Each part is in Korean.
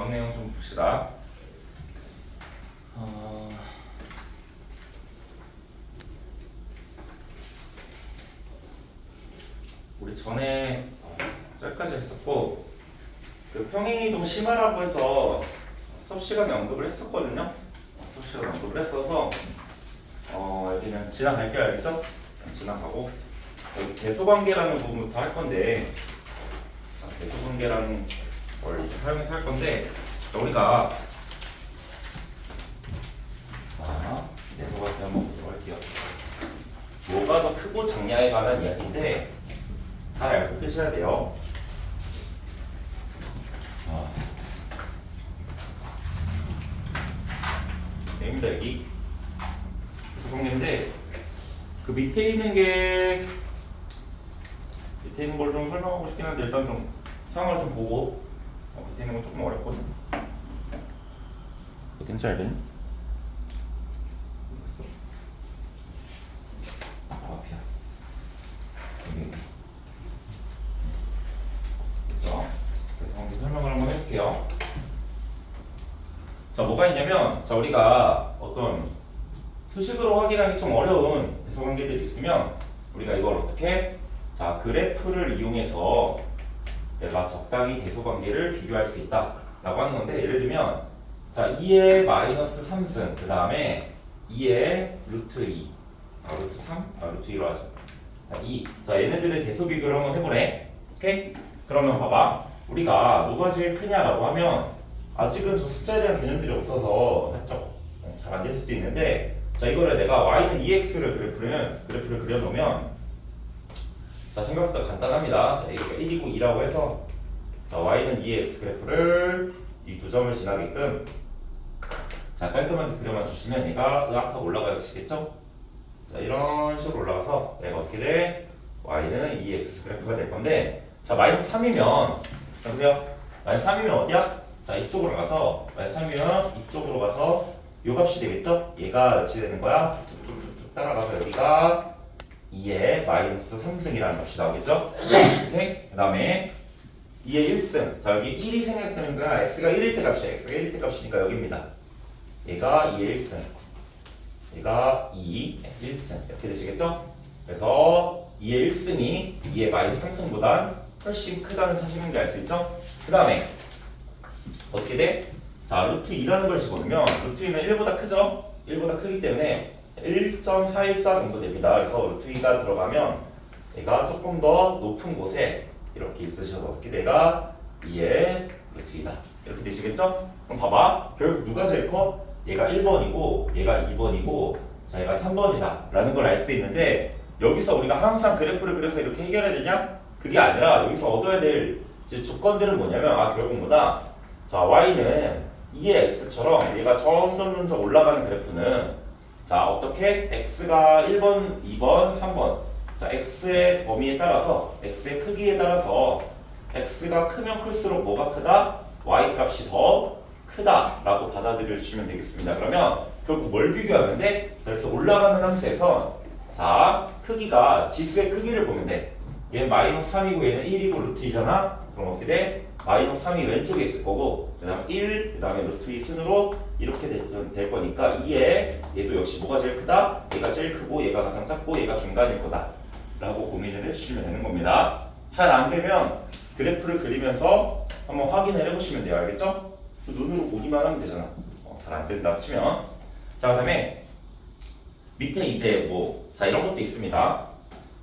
다음 내용 좀 봅시다. 우리 전에 짤까지 했었고 그 평행이동 심화라고 해서 수업 시간에 언급을 했었거든요. 수업 시간에 언급을 했어서 여기는 지나갈게요. 알겠죠? 지나가고 여기 대소관계라는 부분부터 할 건데 대소관계라는 걸 이제 사용해서 할 건데 우리가 대소관계 한번 보도록 할게요. 뭐가 더 크고 작냐에 관한 이야기인데 잘 알고 계셔야 돼요. 여기입니다. 여기 대소관계인데 그 밑에 있는 걸 좀 설명하고 싶긴 한데 일단 좀 상황을 좀 보고 밑에 있는 건 조금 어렵거든. 어딘지 알겠니? 앞이야. 여기. 그렇죠? 그래서 한번 설명을 한번 해볼게요. 자, 뭐가 있냐면, 자, 우리가 어떤 수식으로 확인하기 좀 어려운 대소관계들이 있으면 우리가 이걸 어떻게? 자, 그래프를 이용해서 내가 적당히 대소관계를 비교할 수 있다 라고 하는 건데, 예를 들면 자, 2의 마이너스 3승 그 다음에 2의 루트 2 루트 3? 루트 2로 하죠. 자, 2. 자, 얘네들의 대소 비교를 한번 해보래. 오케이? 그러면 봐봐. 우리가 누가 제일 크냐라고 하면 아직은 저 숫자에 대한 개념들이 없어서 살짝 잘 안 될 수도 있는데, 자, 이거를 내가 y는 2x를 그래프를 그려놓으면, 자, 생각보다 간단합니다. 자, 이거 1이고 2라고 해서, 자, y는 2x 그래프를 이 두 점을 지나게끔, 자, 깔끔하게 그려만 주시면 얘가 으악하고 올라가시겠죠? 자, 이런 식으로 올라가서, 자, 얘가 어떻게 돼? y는 2x 그래프가 될 건데, 자, 마이너스 3이면, 자, 보세요. 마이너스 3이면 어디야? 자, 이쪽으로 가서, 마이너스 3이면 이쪽으로 가서 요 값이 되겠죠? 얘가 몇이 되는 거야? 쭉쭉쭉쭉 따라가서 여기가 2의 마이너스 3승이라는 값이 나오겠죠? 오케이? 그 다음에 2의 1승. 자, 여기 1이 생각되는 거야. x가 1일 때 값이야. x가 1일 때 값이니까 여기입니다. 얘가 2의 1승. 얘가 2, 1승. 이렇게 되시겠죠? 그래서 2의 1승이 2의 마이너스 3승보다 훨씬 크다는 사실인 게 알 수 있죠? 그 다음에 어떻게 돼? 자, 루트 2라는 걸 집어넣으면 루트 2는 1보다 크죠? 1보다 크기 때문에 1.414 정도 됩니다. 그래서 루트 2가 들어가면 얘가 조금 더 높은 곳에 이렇게 있으셔서 어떻게 돼가 2의 루트 2다. 이렇게 되시겠죠? 그럼 봐봐. 결국 누가 제일 커? 얘가 1번이고 얘가 2번이고 자, 얘가 3번이다 라는 걸 알 수 있는데, 여기서 우리가 항상 그래프를 그려서 이렇게 해결해야 되냐? 그게 아니라 여기서 얻어야 될 이제 조건들은 뭐냐면, 결국 뭐다? 자, y는 2의 x처럼 얘가 점점 올라가는 그래프는, 자, 어떻게? x가 1번, 2번, 3번. 자, x의 범위에 따라서, x의 크기에 따라서 x가 크면 클수록 뭐가 크다? y 값이 더 크다라고 받아들여 주시면 되겠습니다. 그러면 결국 뭘 비교하면 돼? 자, 이렇게 올라가는 함수에서, 자, 크기가 지수의 크기를 보면 돼. 얘는 마이너스 3이고 얘는 1이고 루트 2잖아? 그럼 어떻게 돼? 마이너스 3이 왼쪽에 있을 거고, 그 다음에 1, 그 다음에 루트 2 순으로 이렇게 될 거니까 2에 얘도 역시 뭐가 제일 크다? 얘가 제일 크고 얘가 가장 작고 얘가 중간일 거다 라고 고민을 해주시면 되는 겁니다. 잘 안 되면 그래프를 그리면서 한번 확인을 해보시면 돼요. 알겠죠? 눈으로 보기만 하면 되잖아. 잘 안 된다 치면. 자, 그 다음에 밑에 이제 자, 이런 것도 있습니다.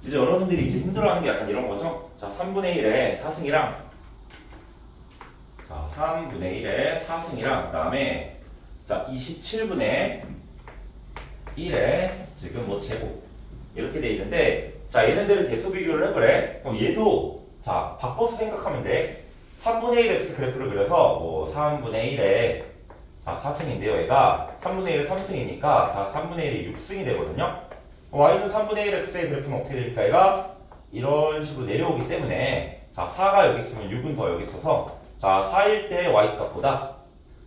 이제 여러분들이 이제 힘들어하는 게 약간 이런 거죠. 자, 3분의 1의 4승이랑, 자, 3분의 1의 4승이랑, 그 다음에 자, 27분의 1의 지금 제곱 이렇게 돼 있는데, 자, 얘네들을 대소 비교를 해보래. 그럼 얘도 자, 바꿔서 생각하면 돼. 3분의 1x 그래프를 그려서 3분의 1의 자, 4승인데요. 얘가 3분의 1의 3승이니까 자, 3분의 1의 6승이 되거든요. y는 3분의 1x의 그래프는 어떻게 될까? 얘가 이런 식으로 내려오기 때문에, 자, 4가 여기 있으면 6은 더 여기 있어서, 자, 4일 때 y 값보다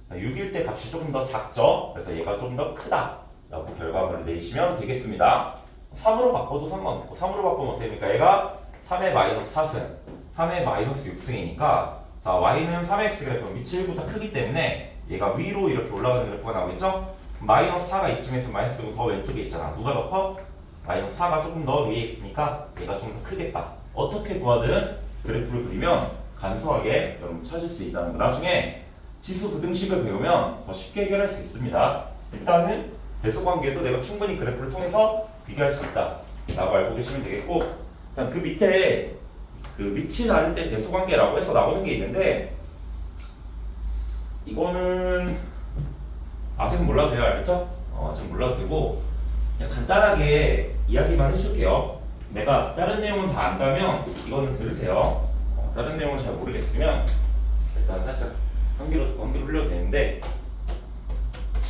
6일 때 값이 조금 더 작죠? 그래서 얘가 좀 더 크다 라고 결과물을 내시면 되겠습니다. 3으로 바꿔도 상관없고, 3으로 바꾸면 어떻게 됩니까? 얘가 3의 마이너스 4승, 3의 마이너스 6승이니까, 자 y는 3x 그래프 밑이 1보다 크기 때문에 얘가 위로 이렇게 올라가는 그래프가 나오겠죠? 마이너스 4가 이쯤에서 마이너스 5더 왼쪽에 있잖아. 누가 더 커? 마이너스 4가 조금 더 위에 있으니까 얘가 좀 더 크겠다. 어떻게 구하든 그래프를 그리면 간소하게 여러분 찾을 수 있다는 거. 나중에 지수 부등식을 배우면 더 쉽게 해결할 수 있습니다. 일단은 대소관계도 내가 충분히 그래프를 통해서 비교할 수 있다 라고 알고 계시면 되겠고, 일단 그 밑에 그 밑이 다를 때 대소관계라고 해서 나오는 게 있는데 이거는 아직은 몰라도 돼요. 알겠죠? 아직 몰라도 되고 그냥 간단하게 이야기만 해줄게요. 내가 다른 내용은 다 안다면 이거는 들으세요. 다른 내용은 잘 모르겠으면 일단 살짝 한기로 흘려도 되는데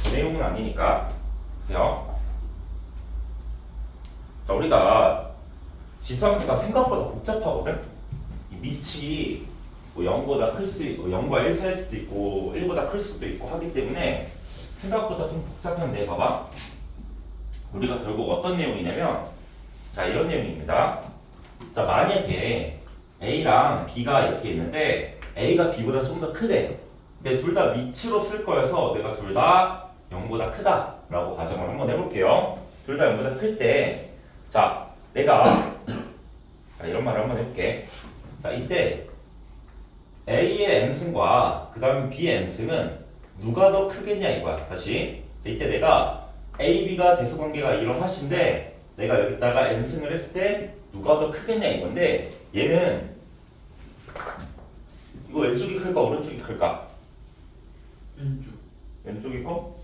그 내용은 아니니까 보세요. 자, 우리가 지수함수가 생각보다 복잡하거든. 이 밑이 뭐 0보다 클 수 있고 0과 1 사이일 수도 있고 1보다 클 수도 있고 하기 때문에 생각보다 좀 복잡한데, 봐봐. 우리가 결국 어떤 내용이냐면 자 이런 내용입니다. 자 만약에 A랑 B가 이렇게 있는데 A가 B보다 좀 더 크대. 근데 둘 다 밑으로 쓸 거여서 내가 둘 다 0보다 크다 라고 가정을 한번 해볼게요. 둘 다 0보다 클 때 자 내가 자, 이런 말을 한번 해볼게. 자 이때 A의 n승과 그 다음 B의 n승은 누가 더 크겠냐 이거야. 다시 이때 내가 A, B가 대소관계가 이러하신데 내가 여기다가 n승을 했을 때 누가 더 크겠냐 이건데, 얘는 이거 왼쪽이 클까 오른쪽이 클까? 왼쪽. 왼쪽이 커?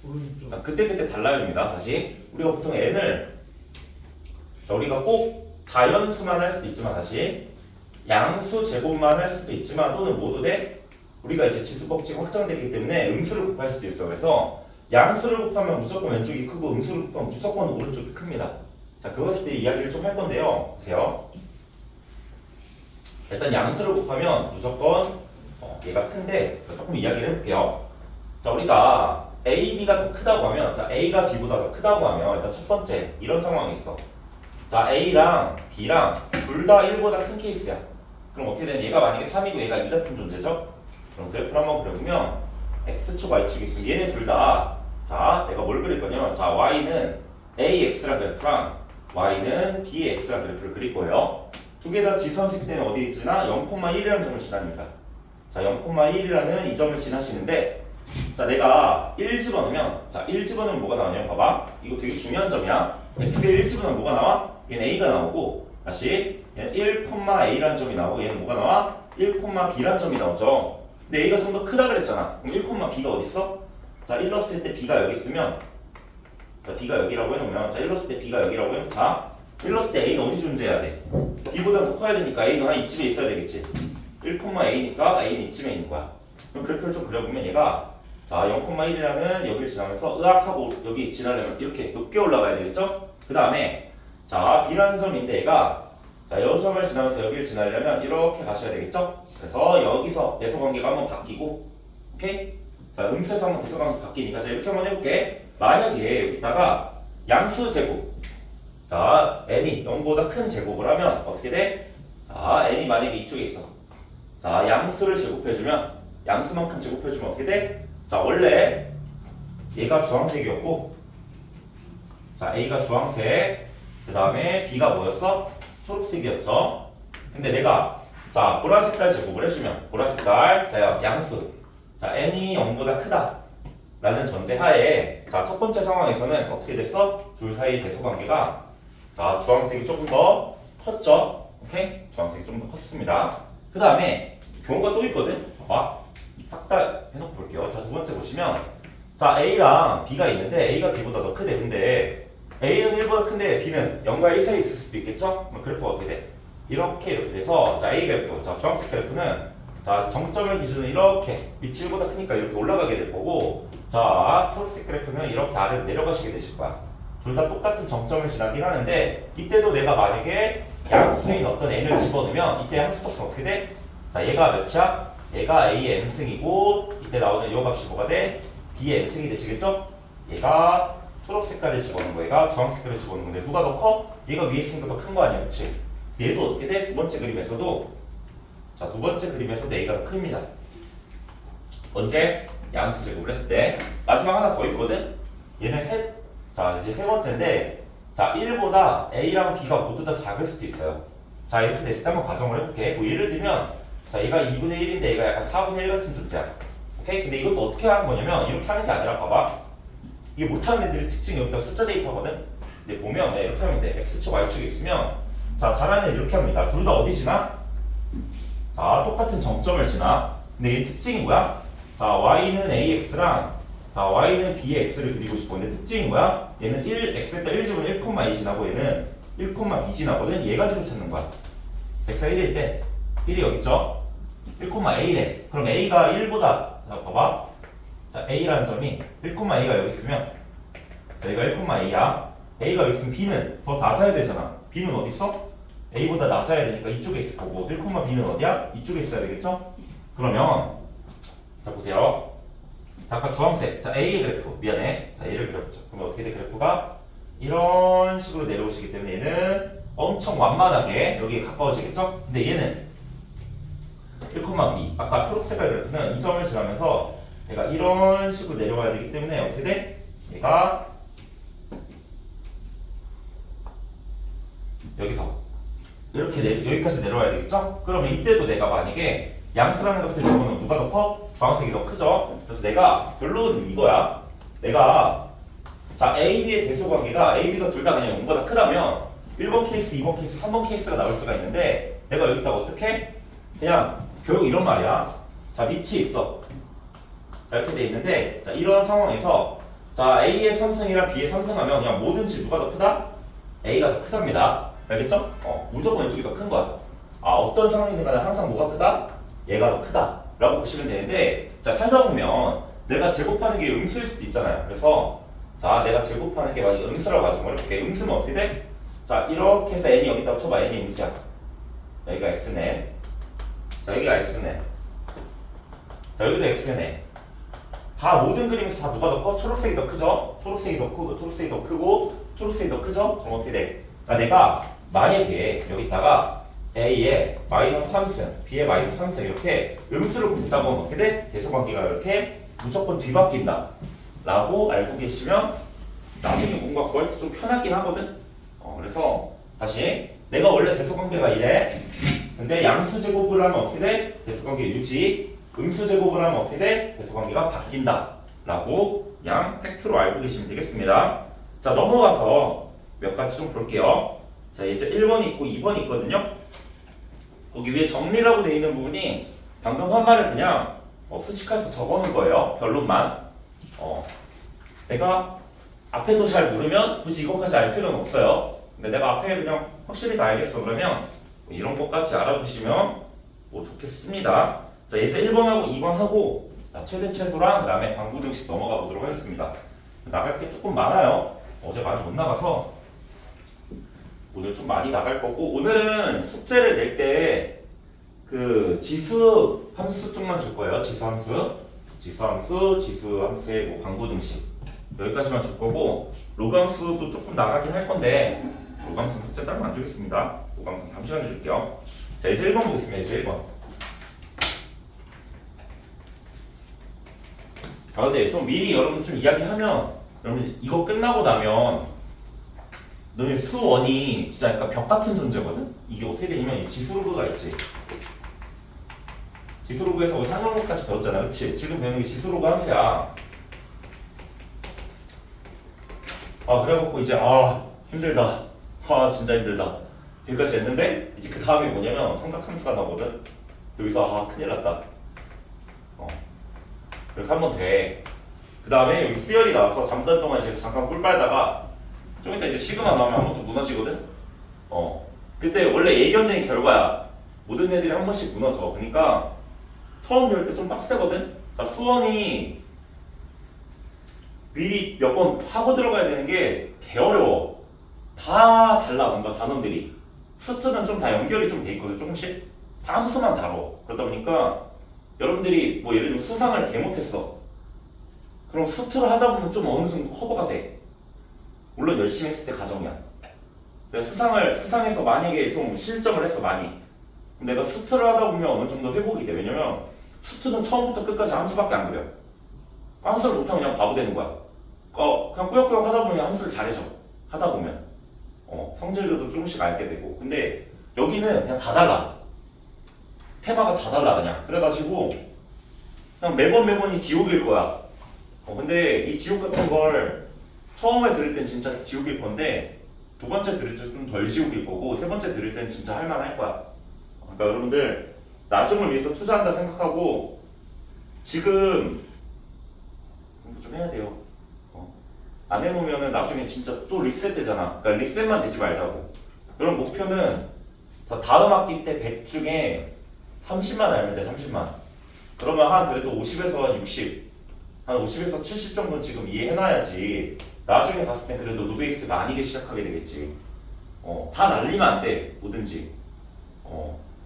오른쪽. 자, 그때 달라요입니다. 다시 우리가 보통 n을 자, 우리가 꼭 자연수만 할 수도 있지만 다시 양수 제곱만 할 수도 있지만 또는 모두 돼 우리가 이제 지수법칙 확장되기 때문에 음수를 곱할 수도 있어. 그래서 양수를 곱하면 무조건 왼쪽이 크고 음수를 곱하면 무조건 오른쪽이 큽니다. 자 그것에 대해 이야기를 좀 할 건데요. 보세요. 일단 양수를 곱하면 무조건 얘가 큰데 조금 이야기를 해볼게요. 자 우리가 A, B가 더 크다고 하면 자 A가 B보다 더 크다고 하면 일단 첫 번째 이런 상황이 있어. 자 A랑 B랑 둘 다 1보다 큰 케이스야. 그럼 어떻게 되냐? 얘가 만약에 3이고 얘가 2 같은 존재죠? 그럼 그래프를 한번 그려보면 X축, Y축이 있으면 얘네 둘 다 자 내가 뭘 그릴 거냐면 자 Y는 AX란 그래프랑 Y는 BX란 그래프를 그릴 거예요. 두 개 다 지수함수 때는 어디 지나? 0,1이라는 점을 지납니다. 자 0,1이라는 이 점을 지나시는데 자 내가 1 집어넣으면 자 1 집어넣으면 뭐가 나오냐면 봐봐. 이거 되게 중요한 점이야. X에 1 집어넣으면 뭐가 나와? 얘는 A가 나오고 다시 얘는 1,A라는 점이 나오고 얘는 뭐가 나와? 1,B라는 점이 나오죠. 근데 A가 좀 더 크다 그랬잖아. 그럼 1,B가 어디 있어? 자 1 넣었을 때 B가 여기 있으면 자 B가 여기라고 해놓으면 자 1 넣었을 때 B가 여기라고 해놓으면 자 1 넣었을 때 A는 어디 존재해야 돼? B보다 더 커야 되니까 A는 한 이쯤에 있어야 되겠지. 1,A니까 A는 이쯤에 있는 거야. 그럼 그래프를 좀 그려보면 얘가 자 0,1이라는 여기를 지나면서 으악하고 여기 지나려면 이렇게 높게 올라가야 되겠죠? 그 다음에 자 B라는 점인데 얘가 자 이 점을 지나면서 여기를 지나려면 이렇게 가셔야 되겠죠? 그래서 여기서 대소관계가 한번 바뀌고 오케이? 자 음수에서 한번 대소관계가 바뀌니까 자 이렇게 한번 해볼게. 만약에 여기다가 양수 제곱 자 n이 0보다 큰 제곱을 하면 어떻게 돼? 자 n이 만약에 이쪽에 있어. 자 양수를 제곱해주면 양수만큼 제곱해주면 어떻게 돼? 자 원래 얘가 주황색이었고 자 A가 주황색 그 다음에 B가 뭐였어? 초록색이었죠. 근데 내가 자 보라색깔 제곱을 해주면 보라색깔 자 양수 자 n이 0보다 크다 라는 전제 하에 자 첫 번째 상황에서는 어떻게 됐어? 둘 사이 대소관계가 자 주황색이 조금 더 컸죠. 오케이? 주황색이 좀 더 컸습니다. 그 다음에 경우가 또 있거든. 봐봐 싹 다 해놓고 볼게요. 자 두 번째 보시면 자 A랑 B가 있는데 A가 B보다 더 크대. 근데 A는 1보다 큰데 B는 0과 1 사이에 있을 수도 있겠죠? 그럼 그래프가 어떻게 돼? 이렇게 돼서 자 A 그래프 자 주황색 그래프는 자 정점을 기준으로 이렇게 밑이 1보다 크니까 이렇게 올라가게 될 거고 자 초록색 그래프는 이렇게 아래로 내려가시게 되실 거야. 둘 다 똑같은 정점을 지나긴 하는데 이때도 내가 만약에 양수인 어떤 n을 집어넣으면 이때 양수 값은 어떻게 돼? 자 얘가 몇이야? 얘가 A의 n승이고 이때 나오는 요 값이 뭐가 돼? B의 n승이 되시겠죠? 얘가 초록 색깔을 집어넣은 거 얘가 주황 색깔을 집어넣은 건데 누가 더 커? 얘가 위에 있으니까 더 큰 거 아니야, 그치? 얘도 어떻게 돼? 두 번째 그림에서도 자, 두 번째 그림에서도 a가 더 큽니다. 언제? 양수 제곱을 했을 때. 마지막 하나 더 있거든? 얘네 셋. 자, 이제 세 번째인데, 자, 1보다 a랑 b가 모두 다 작을 수도 있어요. 자, 이렇게 됐을 때 한번 가정을 해볼게. 뭐 예를 들면, 자, 얘가 2분의 1인데 얘가 약간 4분의 1 같은 존재야. 오케이? 근데 이것도 어떻게 하는 거냐면, 이렇게 하는 게 아니라, 봐봐. 이게 못하는 애들의 특징이 여기다 숫자 대입하거든? 근데 보면, 네, 이렇게 하면 돼. x축, y축이 있으면, 자, 잘하는 애 이렇게 합니다. 둘 다 어디 지나? 자, 똑같은 정점을 지나. 근데 이 특징이 뭐야? 자, y는 ax랑 자, y는 bx를 그리고 싶었는데 특징이 뭐야? 얘는 1x에다 1 집으면 1,2 지나고 얘는 1,2 지나거든? 얘 가지고 찾는 거야. x가 1일 때 1이 여기 있죠? 1,a래. 그럼 a가 1보다 자, 봐봐. 자, a라는 점이 1,a가 여기 있으면 자, 얘가 1,a야. a가 여기 있으면 b는 더 낮아야 되잖아. b는 어디 있어? a보다 낮아야 되니까 이쪽에 있을 거고 1,b는 어디야? 이쪽에 있어야 되겠죠? 그러면 자 보세요. 잠깐 주황색. 자 A의 그래프 미안해. 자 얘를 그려보자. 그러면 어떻게 돼? 그래프가 이런 식으로 내려오시기 때문에 얘는 엄청 완만하게 여기에 가까워지겠죠? 근데 얘는 1,b 아까 초록색깔 그래프는 이 점을 지나면서 얘가 이런 식으로 내려가야 되기 때문에 어떻게 돼? 얘가 여기서 이렇게 여기까지 내려와야 되겠죠? 그러면 이때도 내가 만약에 양수라는 것을 적으면 누가 더 커? 주황색이 더 크죠? 그래서 내가 결론은 이거야. 내가 자 A, B의 대소관계가 A, B가 둘 다 그냥 0보다 크다면 1번 케이스, 2번 케이스, 3번 케이스가 나올 수가 있는데 내가 여기다가 어떻게? 그냥 결국 이런 말이야. 자 밑이 있어. 자 이렇게 돼 있는데 자 이런 상황에서 자 A의 삼성이랑 B의 삼성하면 그냥 뭐든지 누가 더 크다? A가 더 크답니다. 알겠죠? 무조건 왼쪽이 더 큰 거야. 아 어떤 상황이든 간에 항상 뭐가 크다? 얘가 더 크다 라고 보시면 되는데 자 살다 보면 내가 제곱하는 게 음수일 수도 있잖아요. 그래서 자 내가 제곱하는 게 만약에 음수라고 가정을 해볼게. 음수는 어떻게 돼? 자 이렇게 해서 n이 여기다 쳐봐. n이 음수야. 여기가 x네. 자 여기가 x네. 자 여기도 x네. 다 모든 그림에서 다 누가 더 커? 초록색이 더 크죠? 초록색이 더 크고 초록색이 더 크고 초록색이 더 크죠? 그럼 어떻게 돼? 자 내가 만약에 여기다가 A의 마이너스 3승, B의 마이너스 3승 이렇게 음수를 곱다고 하면 어떻게 돼? 대소관계가 이렇게 무조건 뒤바뀐다 라고 알고 계시면 나중에 뭔가 구할 때 좀 편하긴 하거든. 그래서 다시 내가 원래 대소관계가 이래. 근데 양수 제곱을 하면 어떻게 돼? 대소관계 유지. 음수 제곱을 하면 어떻게 돼? 대소관계가 바뀐다 라고 그냥 팩트로 알고 계시면 되겠습니다. 자 넘어가서 몇 가지 좀 볼게요. 자 이제 1번이 있고 2번이 있거든요. 거기 위에 정리라고 되어 있는 부분이 방금 한 말을 그냥 수식해서 적어놓은 거예요. 결론만. 내가 앞에도 잘 모르면 굳이 이것까지 알 필요는 없어요. 근데 내가 앞에 그냥 확실히 다 알겠어 그러면 이런 것까지 알아두시면 뭐 좋겠습니다. 자 이제 1번하고 2번하고 최대 최소랑 그 다음에 방구 등식 넘어가 보도록 하겠습니다. 나갈 게 조금 많아요. 어제 많이 못 나가서 오늘 좀 많이 나갈 거고 오늘은 숙제를 낼 때 그 지수 함수 쪽만 줄 거예요. 지수 함수의 뭐 방구 등식 여기까지만 줄 거고 로그 함수도 조금 나가긴 할 건데 로그 함수 숙제 따로 안 주겠습니다. 로그 함수 다음 시간에 줄게요. 자 이제 1번 보겠습니다. 이제 1번. 근데 좀 미리 여러분 좀 이야기하면 여러분 이거 끝나고 나면 너네 수원이 진짜 약간 벽 같은 존재거든? 이게 어떻게 되냐면 이 지수로그가 있지. 지수로그에서 우리 상용로그까지 배웠잖아. 그치? 지금 배우는 게 지수로그 함수야. 그래갖고 이제 힘들다. 진짜 힘들다. 여기까지 했는데 이제 그 다음에 뭐냐면 삼각함수가 나오거든? 여기서 큰일 났다. 이렇게 하면 돼. 그 다음에 여기 수열이 나와서 잠깐 동안 이제 잠깐 꿀 빨다가 좀 이따 이제 시그마 나오면 한 번 더 무너지거든? 근데 원래 예견된 결과야. 모든 애들이 한 번씩 무너져. 그러니까 처음 배울 때 좀 빡세거든? 그러니까 수원이 미리 몇 번 하고 들어가야 되는 게 개 어려워. 다 달라, 뭔가 단원들이. 수트는 좀 다 연결이 좀 돼 있거든, 조금씩. 다 함수만 다뤄. 그러다 보니까 여러분들이 뭐 예를 들면 수상을 개 못했어. 그럼 수트를 하다 보면 좀 어느 정도 커버가 돼. 물론 열심히 했을 때 가정이야. 내가 수상에서 만약에 좀 실점을 했어 많이. 내가 수트를 하다 보면 어느 정도 회복이 돼. 왜냐면 수트는 처음부터 끝까지 함수밖에 안 그려. 함수를 못하면 그냥 바보 되는 거야. 그냥 꾸역꾸역 하다 보면 함수를 잘해줘. 하다 보면 성질들도 조금씩 알게 되고. 근데 여기는 그냥 다 달라. 테마가 다 달라 그냥. 그래가지고 그냥 매번이 지옥일 거야. 근데 이 지옥 같은 걸 처음에 들을 땐 진짜 지옥일 건데 두 번째 들을 때 좀 덜 지옥일 거고 세 번째 들을 땐 진짜 할만할 거야. 그러니까 여러분들 나중을 위해서 투자한다 생각하고 지금 공부 좀 해야 돼요. 안 해놓으면은 나중에 진짜 또 리셋되잖아. 그러니까 리셋만 되지 말자고. 그럼 목표는 저 다음 학기 때 100 중에 30만 알면 돼. 30만. 그러면 한 그래도 50에서 60, 한 50에서 70 정도는 지금 이해해놔야지 나중에 갔을 땐 그래도 누베이스가 아니게 시작하게 되겠지. 다 날리면 안 돼. 뭐든지.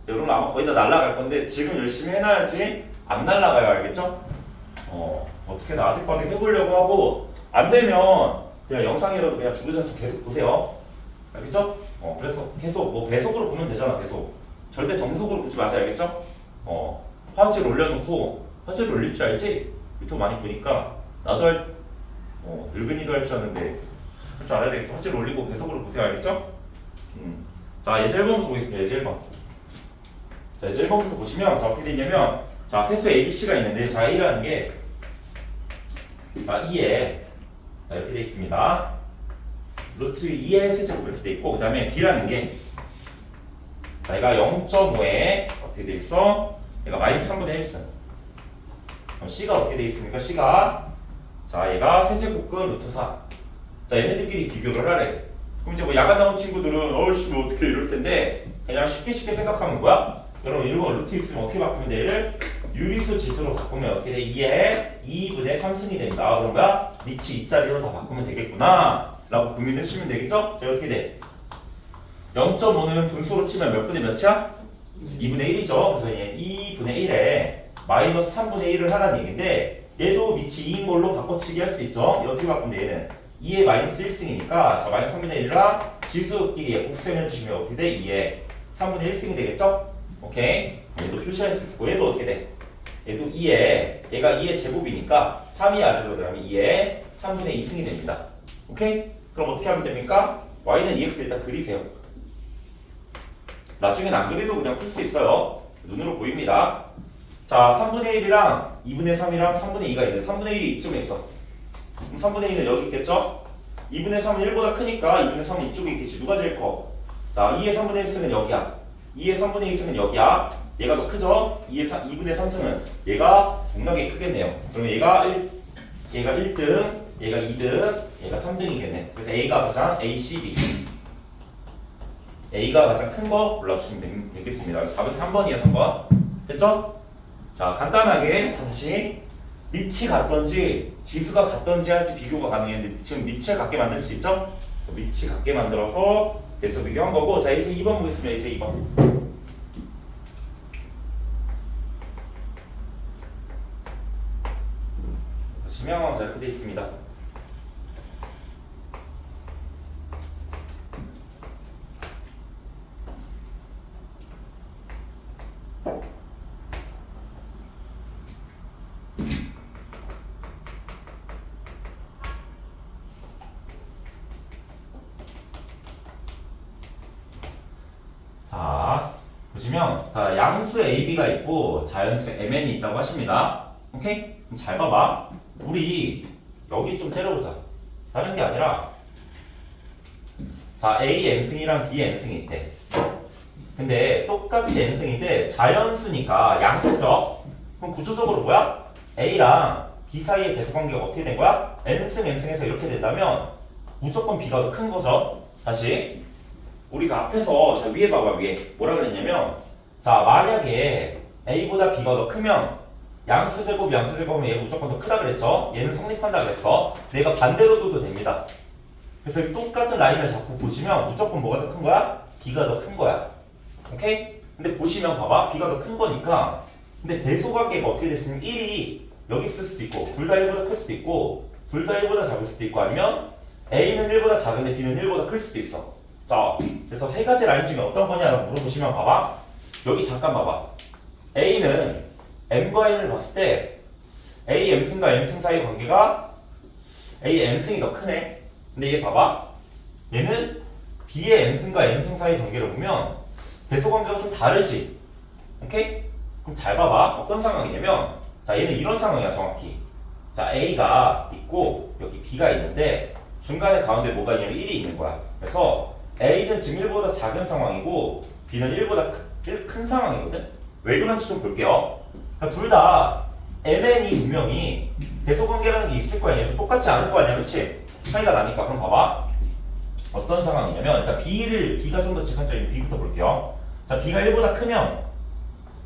여러분 아마 거의 다 날라갈 건데 지금 열심히 해놔야지 안 날라가요. 알겠죠? 어떻게 나한테 해보려고 하고 안 되면 그냥 영상이라도 그냥 주구장창 계속 보세요. 알겠죠? 그래서 계속 뭐 배속으로 보면 되잖아. 배속. 절대 정속으로 보지 마세요. 알겠죠? 화질 올려놓고 화질 올릴 줄 알지? 유튜브 많이 보니까 나도 늙은이도 할 줄 아는데 할 줄 알아야 되겠죠? 화질 올리고 배속으로 보세요. 알겠죠? 자, 예제 1번부터 보겠습니다. 예제 1번. 자, 예제 1번부터 보시면 자, 어떻게 되냐면 자, 세수 ABC가 있는데 자, A라는 게 자, 2에 자, 이렇게 돼 있습니다. 루트 2의 세제곱 이렇게 돼 있고 그 다음에 B라는 게 자, 얘가 0.5에 어떻게 돼 있어? 얘가 마이너스 3분의 1승. 그럼 C가 어떻게 돼 있습니까? C가 자, 얘가 세제곱근 루트 4. 자, 얘네들끼리 비교를 하래. 그럼 이제 뭐 야간 나온 친구들은 어이씨 뭐 어떻게 이럴 텐데 그냥 쉽게 생각하면 뭐야? 여러분 이런 거 루트 있으면 어떻게 바꾸면 돼? 얘를 유리수 지수로 바꾸면 어떻게 돼? 2에 2분의 3승이 된다. 그럼 뭐야? 리치 이 자리로 다 바꾸면 되겠구나 라고 고민해 주시면 되겠죠? 자, 어떻게 돼? 0.5는 분수로 치면 몇 분의 몇이야? 2분의 1이죠. 그래서 얘 2분의 1에 마이너스 3분의 1을 하라는 얘기인데 얘도 미치 2인 걸로 바꿔치기 할 수 있죠. 어떻게 바꾸면 돼? 얘는 2에 마이너스 1승이니까 자, 마이너스 3분의 1이랑 지수끼리 곱셈해 주시면 어떻게 돼? 2에 3분의 1승이 되겠죠? 오케이. 얘도 표시할 수 있고 얘도 어떻게 돼? 얘도 2에 얘가 2의 제곱이니까 3이 아래로 들어가면 2에 3분의 2승이 됩니다. 오케이? 그럼 어떻게 하면 됩니까? y는 2x 일단 그리세요. 나중엔 안 그리도 그냥 풀 수 있어요. 눈으로 보입니다. 자, 3분의 1이랑 2분의 3이랑 3분의 2가 있는데 3분의 1이 이쯤에 있어. 그럼 3분의 2는 여기 있겠죠? 2분의 3은 1보다 크니까 2분의 3은 이쪽에 있겠지. 누가 제일 커? 자, 2의 3분의 1승은 여기야. 2의 3분의 2승은 여기야. 얘가 더 크죠? 2분의 3승은 얘가 존나게 크겠네요. 그러면 얘가 1등, 얘가 2등, 얘가 3등이겠네. 그래서 A가 가장 A, C, B. A가 가장 큰 거 골라주시면 되겠습니다. 그래서 답은 3번이에요. 3번. 됐죠? 자, 간단하게 다시 밑이 같던지 지수가 같던지 하지 비교가 가능했는데 지금 밑을 같게 만들 수 있죠? 그래서 밑이 같게 만들어서 그래서 비교한 거고. 자, 이제 2번 보겠습니다. 이제 2번. 보시면 자, 이렇게 되어 있습니다. 자, 보시면 자, 양수 AB가 있고 자연수 MN이 있다고 하십니다. 오케이? 그럼 잘 봐봐. 우리 여기 좀 때려보자. 다른 게 아니라 자, A n승이랑 B n승이 있대. 근데 똑같이 n승인데 자연수니까 양수죠. 그럼 구조적으로 뭐야? A랑 B 사이의 대수관계가 어떻게 된 거야? n승 n승에서 이렇게 된다면 무조건 B가 더 큰 거죠. 다시 우리가 앞에서 자, 위에 봐봐. 위에 뭐라 그랬냐면 자, 만약에 A보다 B가 더 크면 양수제곱은 얘 무조건 더 크다 그랬죠? 얘는 성립한다 그랬어. 내가 반대로 둬도 됩니다. 그래서 똑같은 라인을 잡고 보시면 무조건 뭐가 더 큰 거야? B가 더 큰 거야. 오케이? 근데 보시면 봐봐. B가 더 큰 거니까 근데 대소관계가 어떻게 됐으면 1이 여기 있을 수도 있고 둘 다 1보다 클 수도 있고 둘 다 1보다 작을 수도 있고 아니면 A는 1보다 작은데 B는 1보다 클 수도 있어. 자, 그래서 세 가지 라인 중에 어떤 거냐라고 물어보시면 봐봐. 여기 잠깐 봐봐. A는 M과 N을 봤을 때 A M승과 N승 사이 관계가 A N승이 더 크네. 근데 얘 봐봐. 얘는 B의 N승과 N승 사이 관계를 보면 대소관계가 좀 다르지. 오케이? 그럼 잘 봐봐. 어떤 상황이냐면 자 얘는 이런 상황이야 정확히. 자 A가 있고 여기 B가 있는데 중간에 가운데 뭐가 있냐면 1이 있는 거야. 그래서 A는 지금 1보다 작은 상황이고 B는 1보다 큰 상황이거든. 왜 그런지 좀 볼게요. 그러니까 둘 다 MN이 분명히 대소관계라는 게 있을 거야. 얘도 똑같지 않을 거 아니야. 그렇지? 차이가 나니까. 그럼 봐봐. 어떤 상황이냐면 일단 B가 좀 더 직관적인 B부터 볼게요. 자 B가 1보다 크면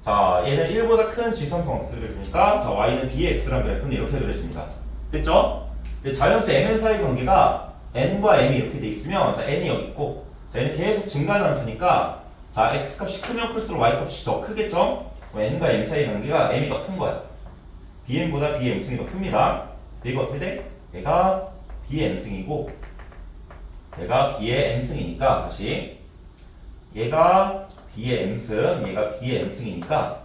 자 얘는 1보다 큰 지수함수 어떻게 그려집니까? 자 Y는 B의 X라는 그래프는 이렇게 그려집니다. 됐죠? 근데 자연수 MN 사이 관계가 N과 M이 이렇게 돼 있으면 자 N이 여기 있고 자 얘는 계속 증가하는 함수니까 자 X값이 크면 클수록 Y값이 더 크겠죠? 그럼 N과 M 사이 관계가 M이 더 큰 거야. BM보다 BM승이 더 큽니다. 얘가 어떻게 돼? 얘가 BM승이고 얘가 B의 M승이니까 다시 얘가 B의 M승, 얘가 B의 M승이니까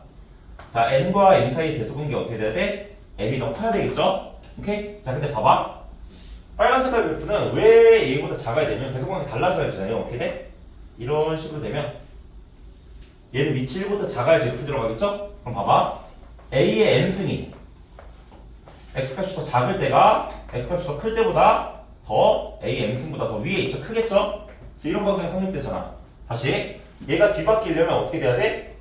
자 N과 M 사이 대소관계 어떻게 돼야 돼? M이 더 커야 되겠죠? 오케이? 자 근데 봐봐 빨간 색깔 그래프는 왜 얘보다 작아야 되면 대소관계 달라져야 되잖아요. 어떻게 돼? 이런 식으로 되면 얘는 밑이 1보다 작아야지 이렇게 들어가겠죠? 그럼 봐봐 A의 M승이 X값이 더 작을 때가 X값이 더 클 때보다 더 A M승보다 더 위에 있죠? 크겠죠? 그래서 이런 관계가 성립되잖아. 다시 얘가 뒤바뀌려면 어떻게 돼야 돼?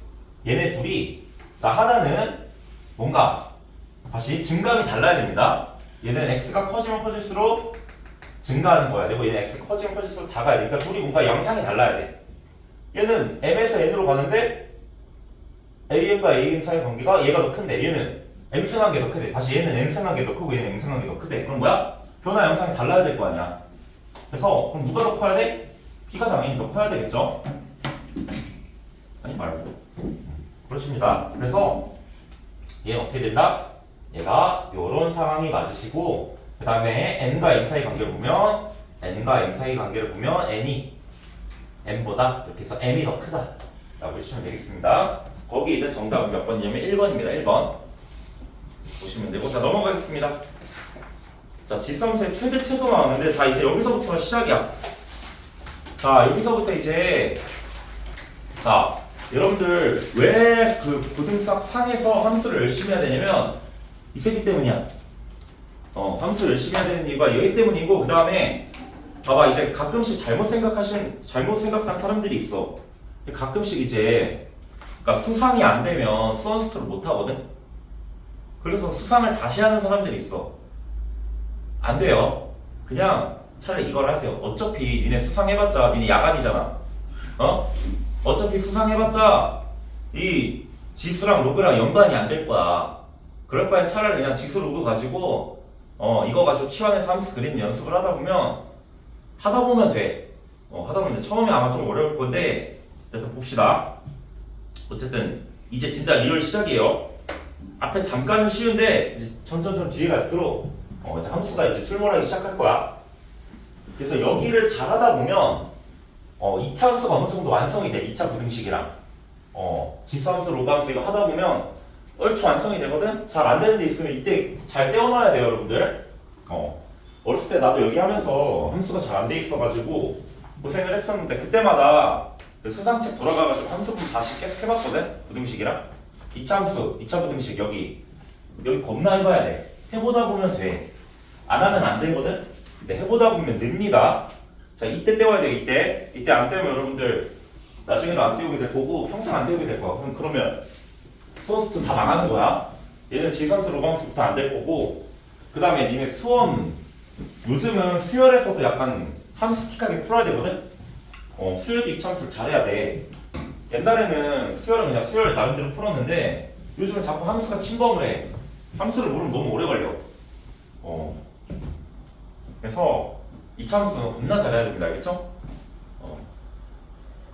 얘네 둘이 자 하나는 뭔가 다시 증감이 달라야 됩니다. 얘는 X가 커지면 커질수록 증가하는 거야. 그리고 얘는 X가 커지면 커질수록 작아야 돼. 그러니까 둘이 뭔가 양상이 달라야 돼. 얘는 M에서 N으로 가는데 AN과 AN 사이 관계가 얘가 더 큰데 얘는 M승한 게 더 크대. 다시 얘는 N승한 게 더 크고 얘는 M승한 게 더 크대. 그럼 뭐야? 변화 양상이 달라야 될 거 아니야. 그래서 그럼 누가 더 커야 돼? B가 당연히 더 커야 되겠죠? 아니 말고 그렇습니다. 그래서 얘는 어떻게 된다? 얘가 요런 상황이 맞으시고 그 다음에 N과 M 사이 관계를 보면 N과 M 사이 관계를 보면 N이 M보다 이렇게 해서 M이 더 크다 라고 해주시면 되겠습니다. 거기 있는 정답은 몇 번이냐면 1번입니다. 1번 보시면 되고 자 넘어가겠습니다. 자 지수함수의 최대 최소 나왔는데 자 이제 여기서부터가 시작이야. 자 여기서부터 이제 자 여러분들 왜 그 고등수학 상에서 함수를 열심히 해야 되냐면 이 새끼 때문이야. 함수 열심히 해야 되는 이유가 얘 때문이고 그 다음에 봐봐 이제 가끔씩 잘못 생각하는 사람들이 있어. 가끔씩 이제 그러니까 수상이 안 되면 수원스토를 못 하거든. 그래서 수상을 다시 하는 사람들이 있어. 안 돼요. 그냥 차라리 이걸 하세요. 어차피 니네 수상해봤자 니네 야간이잖아. 어차피 수상해봤자 이 지수랑 로그랑 연관이 안 될 거야. 그럴 바엔 차라리 그냥 지수 로그 가지고 이거 가지고 치환해서 함수 그리는 연습을 하다 보면 돼. 하다 보면 처음에 아마 좀 어려울 건데 일단 봅시다. 어쨌든 이제 진짜 리얼 시작이에요. 앞에 잠깐은 쉬운데 이제 점점 뒤에 갈수록 이제 함수가 이제 출몰하기 시작할 거야. 그래서 여기를 잘하다 보면 2차 함수가 어느 정도 완성이 돼. 2차 부등식이랑 지수함수, 로그함수 이거 하다 보면 얼추 완성이 되거든? 잘 안 되는 데 있으면 이때 잘 떼어놔야 돼요 여러분들. 어렸을 때 나도 여기 하면서 함수가 잘 안 돼 있어가지고 고생을 했었는데 그때마다 그 수상책 돌아가가지고 함수 분 다시 계속 해봤거든? 부등식이랑 2차 함수, 2차 부등식 여기 겁나 해봐야 돼. 해보다 보면 돼. 안 하면 안 되거든? 근데 해보다 보면 늡니다. 자 이때 떼와야 돼. 이때 안 떼우면 여러분들 나중에도 안 떼우게 될 거고 평생 안 떼우게 될 거야. 그러면 수원수도 다 망하는 거야. 얘는 지수함수, 로그함수부터 안 될 거고 그 다음에 니네 수원 요즘은 수열에서도 약간 함수 틱하게 풀어야 되거든? 수열도 이차함수를 잘해야 돼. 옛날에는 수열은 그냥 수열 나름대로 풀었는데 요즘은 자꾸 함수가 침범을 해. 함수를 모르면 너무 오래 걸려. 그래서 이차함수는 겁나 잘해야 됩니다. 알겠죠?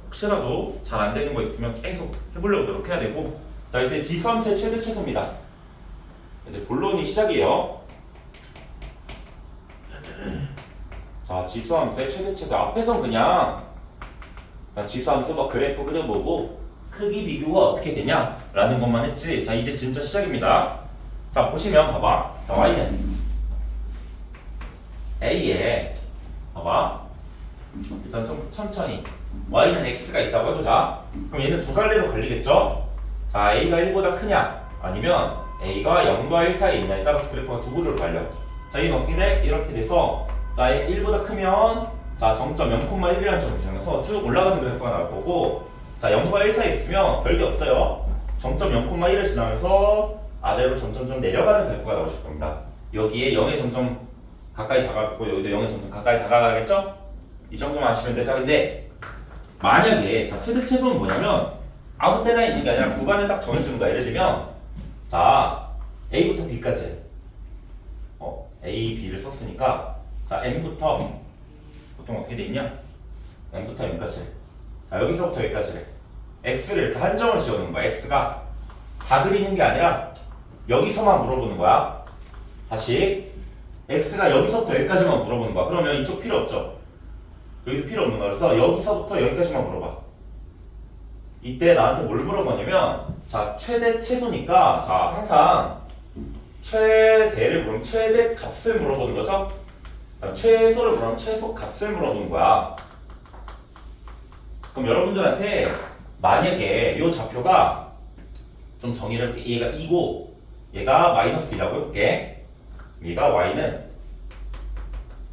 혹시라도 잘 안 되는 거 있으면 계속 해보려고 노력해야 되고 자 이제 지수함수의 최대 최소입니다. 이제 본론이 시작이에요. 자 지수함수의 최대 최소 앞에선 그냥 지수함수 막 그래프 그려보고 크기 비교가 어떻게 되냐라는 것만 했지. 자, 이제 진짜 시작입니다. 자, 보시면 봐봐. 자, y는 a에 봐봐. 일단 좀 천천히 y는 x가 있다고 해보자. 그럼 얘는 두 갈래로 갈리겠죠? 자, a가 1보다 크냐 아니면 a가 0과 1 사이에 있냐에 따라서 그래프가 두 구조로 갈려. 자, 얘는 어떻게 돼? 이렇게 돼서 자, 1보다 크면 자, 0.0,1이라는 점을 지나면서 쭉 올라가는 그래프가 나올 거고, 자, 0과 1 사이에 있으면 별게 없어요. 0.0,1을 지나면서 아래로 점점 내려가는 그래프가 나오실 겁니다. 여기에 0에 점점 가까이 다가가고 여기도 0에 점점 가까이 다가가겠죠? 이 정도만 아시면 돼. 자, 근데 만약에 자, 최대 최소는 뭐냐면 아무 때나 있는 게 아니라 구간을 딱 정해주는 거야. 예를 들면 자, A부터 B까지 A, B를 썼으니까 자, M부터 보통 어떻게 돼 있냐? M부터 M까지. 자, 여기서부터 여기까지래. X를 이렇게 한정을 지어놓는 거야. X가 다 그리는 게 아니라 여기서만 물어보는 거야. 다시 X가 여기서부터 여기까지만 물어보는 거야. 그러면 이쪽 필요 없죠? 여기도 필요 없는 거야. 그래서 여기서부터 여기까지만 물어봐. 이때 나한테 뭘 물어보냐면 자, 최대 최소니까 자, 항상 최대를 물으면 최대 값을 물어보는 거죠. 최소를 물으면 최소 값을 물어보는 거야. 그럼 여러분들한테 만약에 이 좌표가 좀 정의를 얘가 2고 얘가 마이너스 2라고 해볼게. 얘가 y는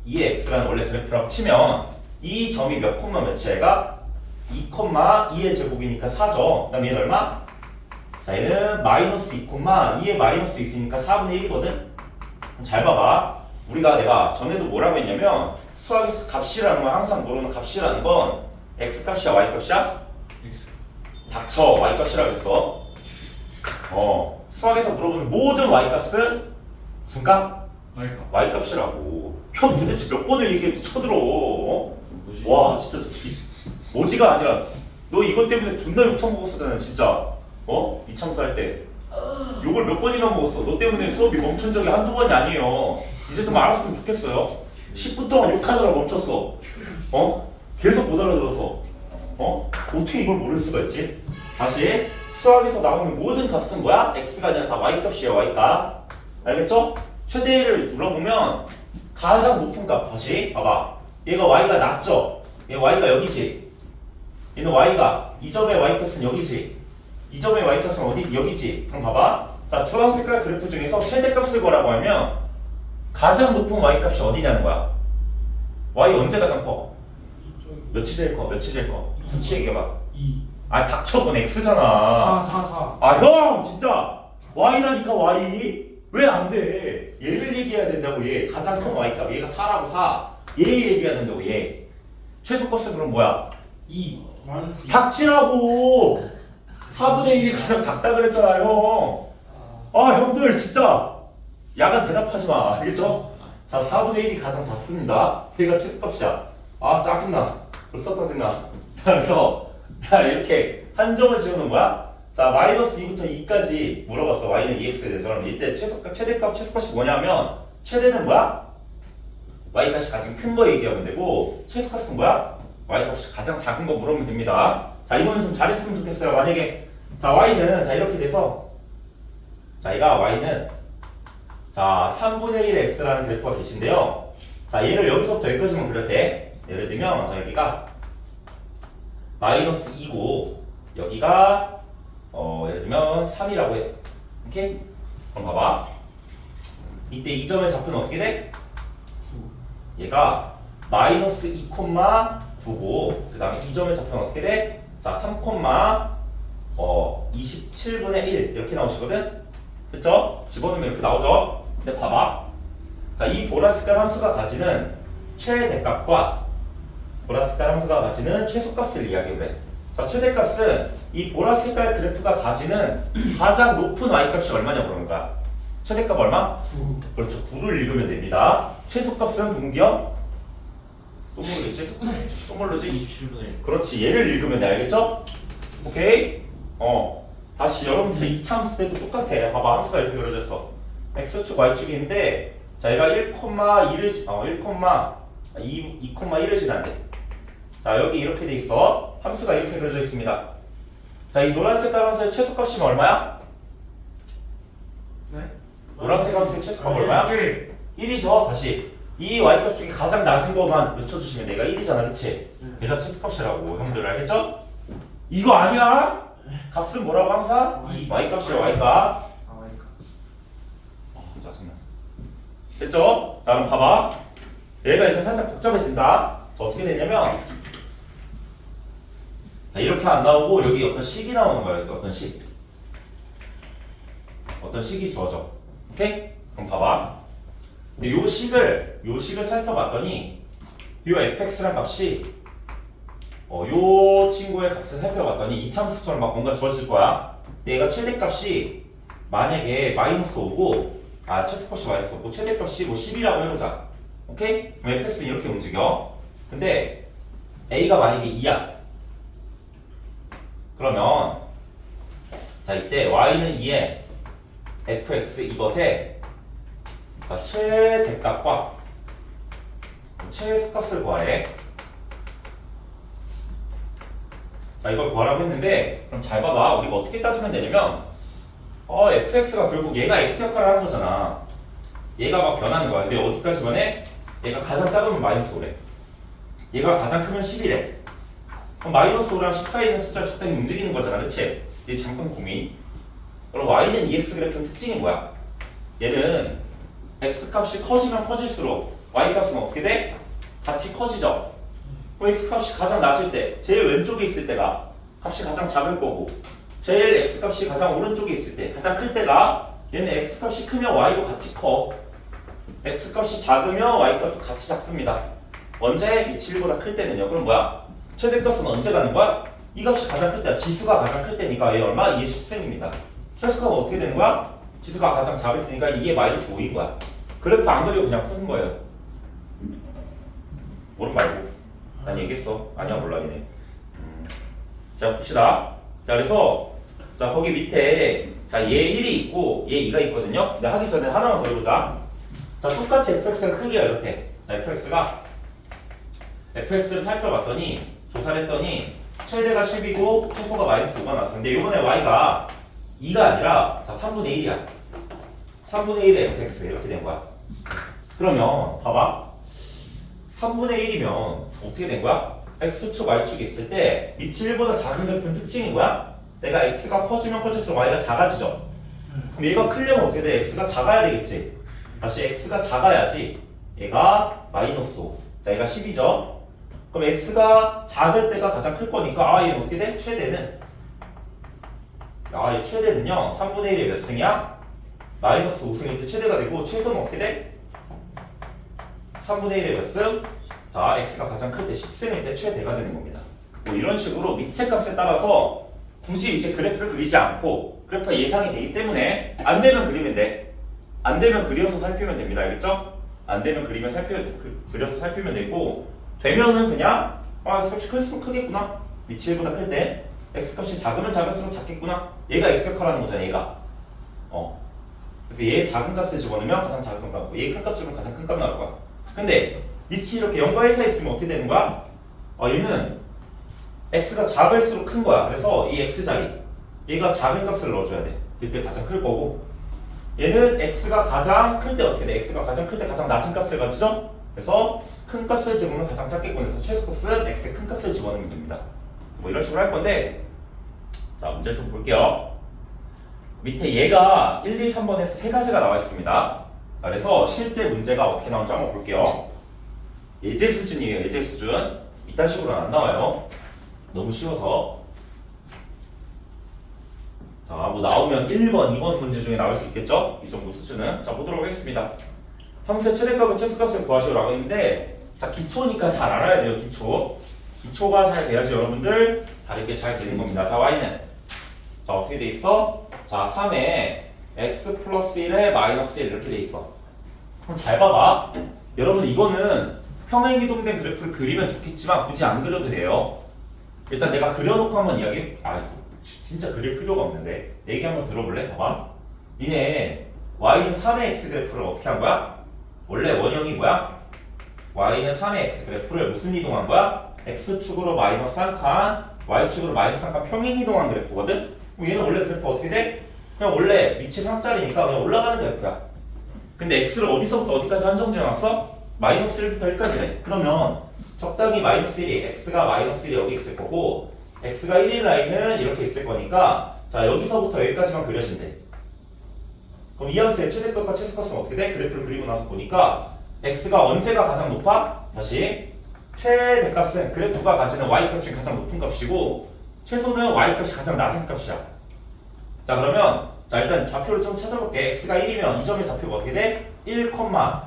2의 x라는 원래 그래프라고 치면 이 점이 몇 콤마 몇이야? 얘가 2,2의 제곱이니까 4죠. 그 다음에 얘는 얼마? 자, 얘는 마이너스 2,2에 마이너스 있으니까 4분의 1이거든? 잘 봐봐. 내가 전에도 뭐라고 했냐면 수학에서 값이라는 건 항상 모르는 값이라는 건 x값이야 y값이야? X. 닥쳐. y값이라고 했어. 수학에서 물어보는 모든 y값은 무슨 값? Y값. y값이라고. 형 도대체 몇 번을 얘기해도 쳐들어. 뭐지? 와 진짜 뭐지가 아니라 너 이것 때문에 존나 욕처 먹었었잖아 진짜. 이창수 할 때 욕을 몇 번이나 먹었어. 너 때문에 수업이 멈춘 적이 한두 번이 아니에요. 이제 좀 알았으면 좋겠어요. 10분 동안 욕하느라 멈췄어. 계속 못 알아들어서. 어떻게 이걸 모를 수가 있지? 다시 수학에서 나오는 모든 값은 뭐야? x가 아니라 다 y값이에요. y값. 알겠죠? 최대를 눌러보면 가장 높은 값. 다시 봐봐. 얘가 y가 낮죠? 얘 y가 여기지. 얘는 y가 이 점의 y값은 여기지. 이 점의 y값은 어디? 여기지. 그럼 봐봐. 자, 주황 색깔 그래프 중에서 최대값을 구하라고 하면 가장 높은 y값이 어디냐는 거야. y 언제 가장 커? 몇이 제일 커? 몇이 제일 커? 수치 얘기해봐. 2. 아, 닥쳐. 넌 x잖아. 4. 아, 형 진짜 y라니까 y. 왜 안 돼? 얘를 얘기해야 된다고. 얘 가장 큰 y값. 얘가 4라고 4. 얘 얘기해야 된다고. 얘 최소값은 그럼 뭐야? 2. 마이너스 2. 닥치라고. 4분의 1이 가장 작다 그랬잖아요. 아, 형들 진짜 야간 대답하지 마. 알겠죠? 자, 4분의 1이 가장 작습니다. 얘가 최소값이야. 아, 짜증나. 벌써 짜증나. 자, 그래서 이렇게 한정을 지우는 거야. 자, 마이너스 2부터 2까지 물어봤어. y는 2x에 대해서. 그럼 이때 최대값, 최소값이 뭐냐면 최대는 뭐야? y값이 가장 큰 거 얘기하면 되고 최소값은 뭐야? y값이 가장 작은 거 물으면 됩니다. 자, 이번엔 좀 잘했으면 좋겠어요. 만약에 자, y는 자 이렇게 돼서 자, 얘가 y는 자 3분의 1 x라는 그래프가 계신데요. 자, 얘를 여기서부터 여기까지만 그렸대. 예를 들면 자, 여기가 마이너스 2고 여기가 예를 들면 3이라고 해. 오케이? 그럼 봐봐. 이때 이 점의 좌표는 어떻게 돼? 9. 얘가 마이너스 2,9고 그 다음에 이 점의 좌표는 어떻게 돼? 자, 27분의 1 이렇게 나오시거든? 그쵸? 집어넣으면 이렇게 나오죠? 근데 봐봐. 자, 이 보라색깔 함수가 가지는 최대값과 보라색깔 함수가 가지는 최소값을 이야기를 해. 자, 최대값은 이 보라색깔 그래프가 가지는 가장 높은 y값이 얼마냐 그러는 거야. 최대값 얼마? 9. 그렇죠. 9를 읽으면 됩니다. 최소값은 동기형? 또 모르겠지? 또 모르지? 27분의 1. 그렇지. 얘를 읽으면 돼. 알겠죠? 오케이? 다시 여러분들 이차함수 때도 똑같아. 봐봐. 함수가 이렇게 그려졌어. x축, y축이 있는데 자, 얘가 2,1을 지난대. 자, 여기 이렇게 돼 있어. 함수가 이렇게 그려져 있습니다. 자, 이 노란색 함수의 최소값이 얼마야? 네? 노란색 함수의 최소값 얼마야? 1. 1이죠. 다시 이 y값 중에 가장 낮은 것만 외쳐주시면 내가 1이잖아, 그치? 네. 얘가 최소값이라고 형들 알겠죠? 이거 아니야? 값은 뭐라고 항상? y값이야, y값. 아, 그러니까. 짜증나. 됐죠? 자, 그럼 봐봐. 얘가 이제 살짝 복잡해진다. 자, 어떻게 되냐면 자, 이렇게 안 나오고 여기 어떤 식이 나오는 거야. 여기 어떤 식. 어떤 식이 주어져. 오케이? 그럼 봐봐. 근데 요 식을 살펴봤더니 요 fx란 값이 요 친구의 값을 살펴봤더니 이참수처럼 막 뭔가 주어질 거야. 근데 얘가 최대값이 만약에 마이너스 5고 최소값이 마이너스 5고 최대값이 뭐 10이라고 해보자. 오케이? 그럼 fx는 이렇게 움직여. 근데 a가 만약에 2야. 그러면 자, 이때 y는 2에 fx 이것의 최대값과 최소값을 구하래. 자, 이걸 구하라고 했는데 그럼 잘 봐봐. 우리가 어떻게 따지면 되냐면 fx가 결국 얘가 x 역할을 하는 거잖아. 얘가 막 변하는 거야. 근데 어디까지 변해? 얘가 가장 작으면 마이너스 5래. 얘가 가장 크면 10이래. 그럼 마이너스 5랑 10 사이에 있는 숫자를 적당히 움직이는 거잖아. 그치? 얘 잠깐 고민. 그럼 y는 EX 그래프의 특징이 뭐야? 얘는 x 값이 커지면 커질수록 y 값은 어떻게 돼? 같이 커지죠. 그럼 x 값이 가장 낮을 때, 제일 왼쪽에 있을 때가 값이 가장 작을 거고, 제일 x 값이 가장 오른쪽에 있을 때, 가장 클 때가 얘는 x 값이 크면 y도 같이 커. x 값이 작으면 y 값도 같이 작습니다. 언제? 이 7보다 클 때는요. 그럼 뭐야? 최대값은 언제 가는 거야? 이 값이 가장 클 때야. 지수가 가장 클 때니까 얘 얼마? 2의 10승입니다. 최소값은 어떻게 되는 거야? 지수가 가장 작을 테니까 이게 마이너스 5인 거야. 그래프 안 그리고 그냥 푸는 거예요. 모르 말고. 난 얘기했어. 아니야, 몰라, 얘네. 자, 봅시다. 자, 그래서, 자, 거기 밑에, 자, 얘 1이 있고, 얘 2가 있거든요. 근데 하기 전에 하나만 더 해보자. 자, 똑같이 fx가 크기가 이렇대. 자, fx를 살펴봤더니, 조사를 했더니, 최대가 10이고, 최소가 마이너스 5가 났어. 근데 이번에 y가 2가 아니라, 자, 3분의 1이야. 3분의 1의 fx 이렇게 된 거야. 그러면 봐봐. 3분의 1이면 어떻게 된 거야? x축, y축이 있을 때 밑이 1보다 작은 그래프는 특징이 뭐야? 내가 x가 커지면 커질수록 y가 작아지죠. 그럼 얘가 크려면 어떻게 돼? x가 작아야 되겠지. 다시 x가 작아야지 얘가 마이너스 5. 자, 얘가 10이죠. 그럼 x가 작을 때가 가장 클 거니까 얘는 어떻게 돼? 최대는 얘 최대는요 3분의 1의 몇 승이야? 마이너스 5승일 때 최대가 되고 최소는 어떻게 돼? 3분의 1의 몇 승? 자, x가 가장 클 때 10승일 때 최대가 되는 겁니다. 뭐 이런 식으로 밑의 값에 따라서 굳이 이제 그래프를 그리지 않고 그래프가 예상이 되기 때문에 안 되면 그리면 돼. 안 되면 그려서 살피면 됩니다. 알겠죠? 안 되면 그려서 살피면 되고 되면은 그냥 값이 클수록 크겠구나. 밑이 1보다 클 때 x값이 작으면 작을수록 작겠구나. 얘가 x 역할하는 거잖아. 얘가. 그래서 얘 작은 값을 집어넣으면 가장 작은 값, 얘 큰 값 집으면 가장 큰 값 나올 거야. 근데 밑이 이렇게 0과 1 사이 있으면 어떻게 되는 거야? 얘는 x가 작을수록 큰 거야. 그래서 이 x 자리, 얘가 작은 값을 넣어줘야 돼. 이때 가장 클 거고, 얘는 x가 가장 클 때 어떻게 돼? x가 가장 클 때 가장 낮은 값을 가지죠? 그래서 큰 값을 집으면 가장 작겠고, 그래서 최소값은 x의 큰 값을 집어넣으면 됩니다. 뭐 이런 식으로 할 건데, 자, 문제 좀 볼게요. 밑에 얘가 1, 2, 3번에서 세 가지가 나와 있습니다. 그래서 실제 문제가 어떻게 나오는지 한번 볼게요. 예제 수준이에요. 예제 수준. 이딴 식으로는 안 나와요. 너무 쉬워서. 자, 뭐 나오면 1번, 2번 문제 중에 나올 수 있겠죠? 이 정도 수준은. 자, 보도록 하겠습니다. 함수의 최대값과 최소값을 구하시오라고 했는데, 자, 기초니까 잘 알아야 돼요. 기초가 잘 돼야지 여러분들 다르게 잘 되는 겁니다. 자, y는 자, 어떻게 돼 있어? 자, 3에 x 플러스 1에 마이너스 1 이렇게 돼 있어. 그럼 잘 봐봐. 여러분 이거는 평행이동된 그래프를 그리면 좋겠지만 굳이 안 그려도 돼요. 일단 내가 그려놓고 한번 진짜 그릴 필요가 없는데 얘기 한번 들어볼래? 봐봐. 니네 y는 3의 x 그래프를 어떻게 한 거야? 원래 원형이 뭐야? y는 3의 x 그래프를 무슨 이동한 거야? x축으로 마이너스 한 칸, y축으로 마이너스 3가 평행 이동한 그래프거든? 그럼 얘는 원래 그래프 어떻게 돼? 그냥 원래 밑이 3짜리니까 그냥 올라가는 그래프야. 근데 x를 어디서부터 어디까지 한정지어놨어? 마이너스 1부터 1까지래. 그러면 적당히 마이너스 1이 x가 마이너스 1이 여기 있을 거고 x가 1인 라인은 이렇게 있을 거니까 자 여기서부터 여기까지만 그려진대. 그럼 이 함수의 최대값과 최소값은 어떻게 돼? 그래프를 그리고 나서 보니까 x가 언제가 가장 높아? 다시 최대값은 그래프가 가지는 y값 중에 가장 높은 값이고 최소는 y값이 가장 낮은 값이야. 자 그러면 자 일단 좌표를 좀 찾아볼게. x가 1이면 이 점의 좌표가 어떻게 돼? 1,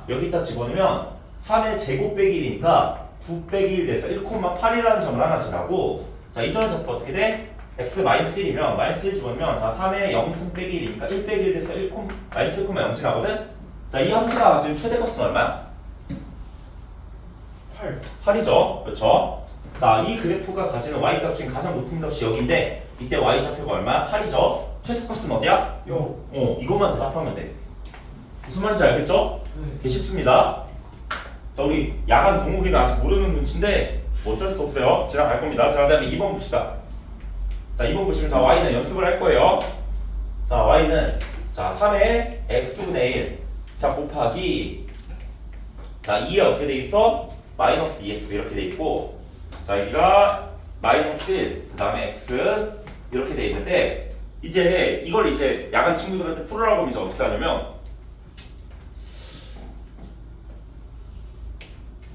여기다 집어넣으면 3의 제곱 빼기 1이니까 9 빼기 1 돼서 1,8이라는 점을 하나 지나고 자 이 점의 좌표가 어떻게 돼? x-1이면 마이너스 1 집어넣으면 자 3의 0승 빼기 1이니까 1 빼기 1 돼서 마이너스 1,0 지나거든? 자 이 함수가 가지고 최대값은 얼마야? 8이죠. 그렇죠? 자, 이 그래프가 가지는 y값 중에 가장 높은 값이 여기인데 이때 y좌표가 얼마야? 8이죠. 최소값은 어디야? 0. 이것만 대답하면 돼. 무슨 말인지 알겠죠? 네. 되게 쉽습니다. 자, 우리 야간 동물이는 아직 모르는 눈치인데 어쩔 수 없어요. 지나갈 겁니다. 자, 그다음에 2번 봅시다. 자, 2번 보시면 자, y는 연습을 할 거예요. 자, y는 자, 3의 x분의 1 자, 곱하기 자, 2에 어떻게 돼 있어? 마이너스 2x 이렇게 돼 있고 자 여기가 마이너스 1 그 다음에 x 이렇게 돼 있는데 이제 이걸 이제 야간 친구들한테 풀으라고 하면 이제 어떻게 하냐면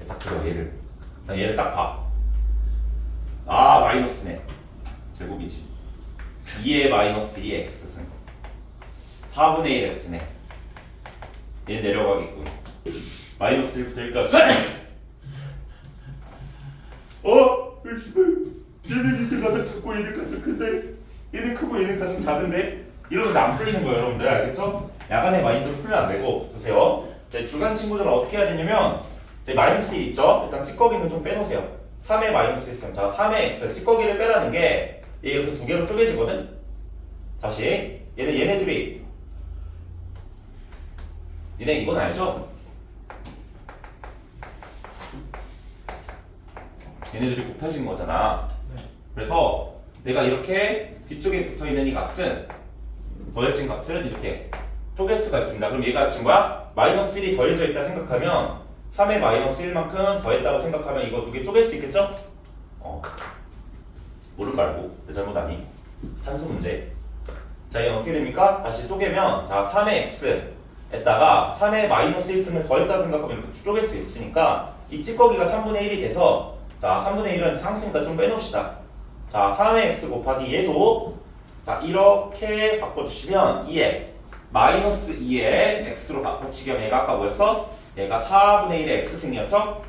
딱 그려 얘를 딱 봐. 아 마이너스네. 제곱이지. 2의 마이너스 2의 x승 4분의 1 x네. 얘 내려가겠군. 마이너스 1부터 1까지 얘는 가장 작고 얘는 가장 큰데 얘는 크고 얘는 가장 작은데 이러면서 안 풀리는 거예요 여러분들 알겠죠? 야간에 마인드로 풀면 안 되고 보세요 제 주간 친구들은 어떻게 해야 되냐면 제 마이너스 1 있죠? 일단 찌꺼기는 좀 빼놓으세요 3의 마이너스 있으면 자 3의 x 찌꺼기를 빼라는 게 얘 이렇게 두 개로 쪼개지거든? 다시 얘네들이 얘네 이건 알죠? 얘네들이 곱해진 거잖아. 네. 그래서 내가 이렇게 뒤쪽에 붙어 있는 이 값은 더해진 값은 이렇게 쪼갤 수가 있습니다. 그럼 얘가 지금 뭐야? 마이너스 1이 더해져 있다 생각하면 3의 마이너스 1만큼 더했다고 생각하면 이거 두 개 쪼갤 수 있겠죠? 모른 말고 내 잘못 아니? 산수 문제. 자, 얘는 어떻게 됩니까? 다시 쪼개면 자 3의 x에다가 3의 마이너스 1승을 더했다고 생각하면 이렇게 쪼갤 수 있으니까 이 찌꺼기가 3분의 1이 돼서 자 3분의 1은 상수니까 좀 빼놓읍시다. 자 3의 x 곱하기 얘도 자 이렇게 바꿔주시면 2에 마이너스 2의 x로 바꿔치기 하면 얘가 아까 뭐였어? 얘가 4분의 1의 x승이었죠?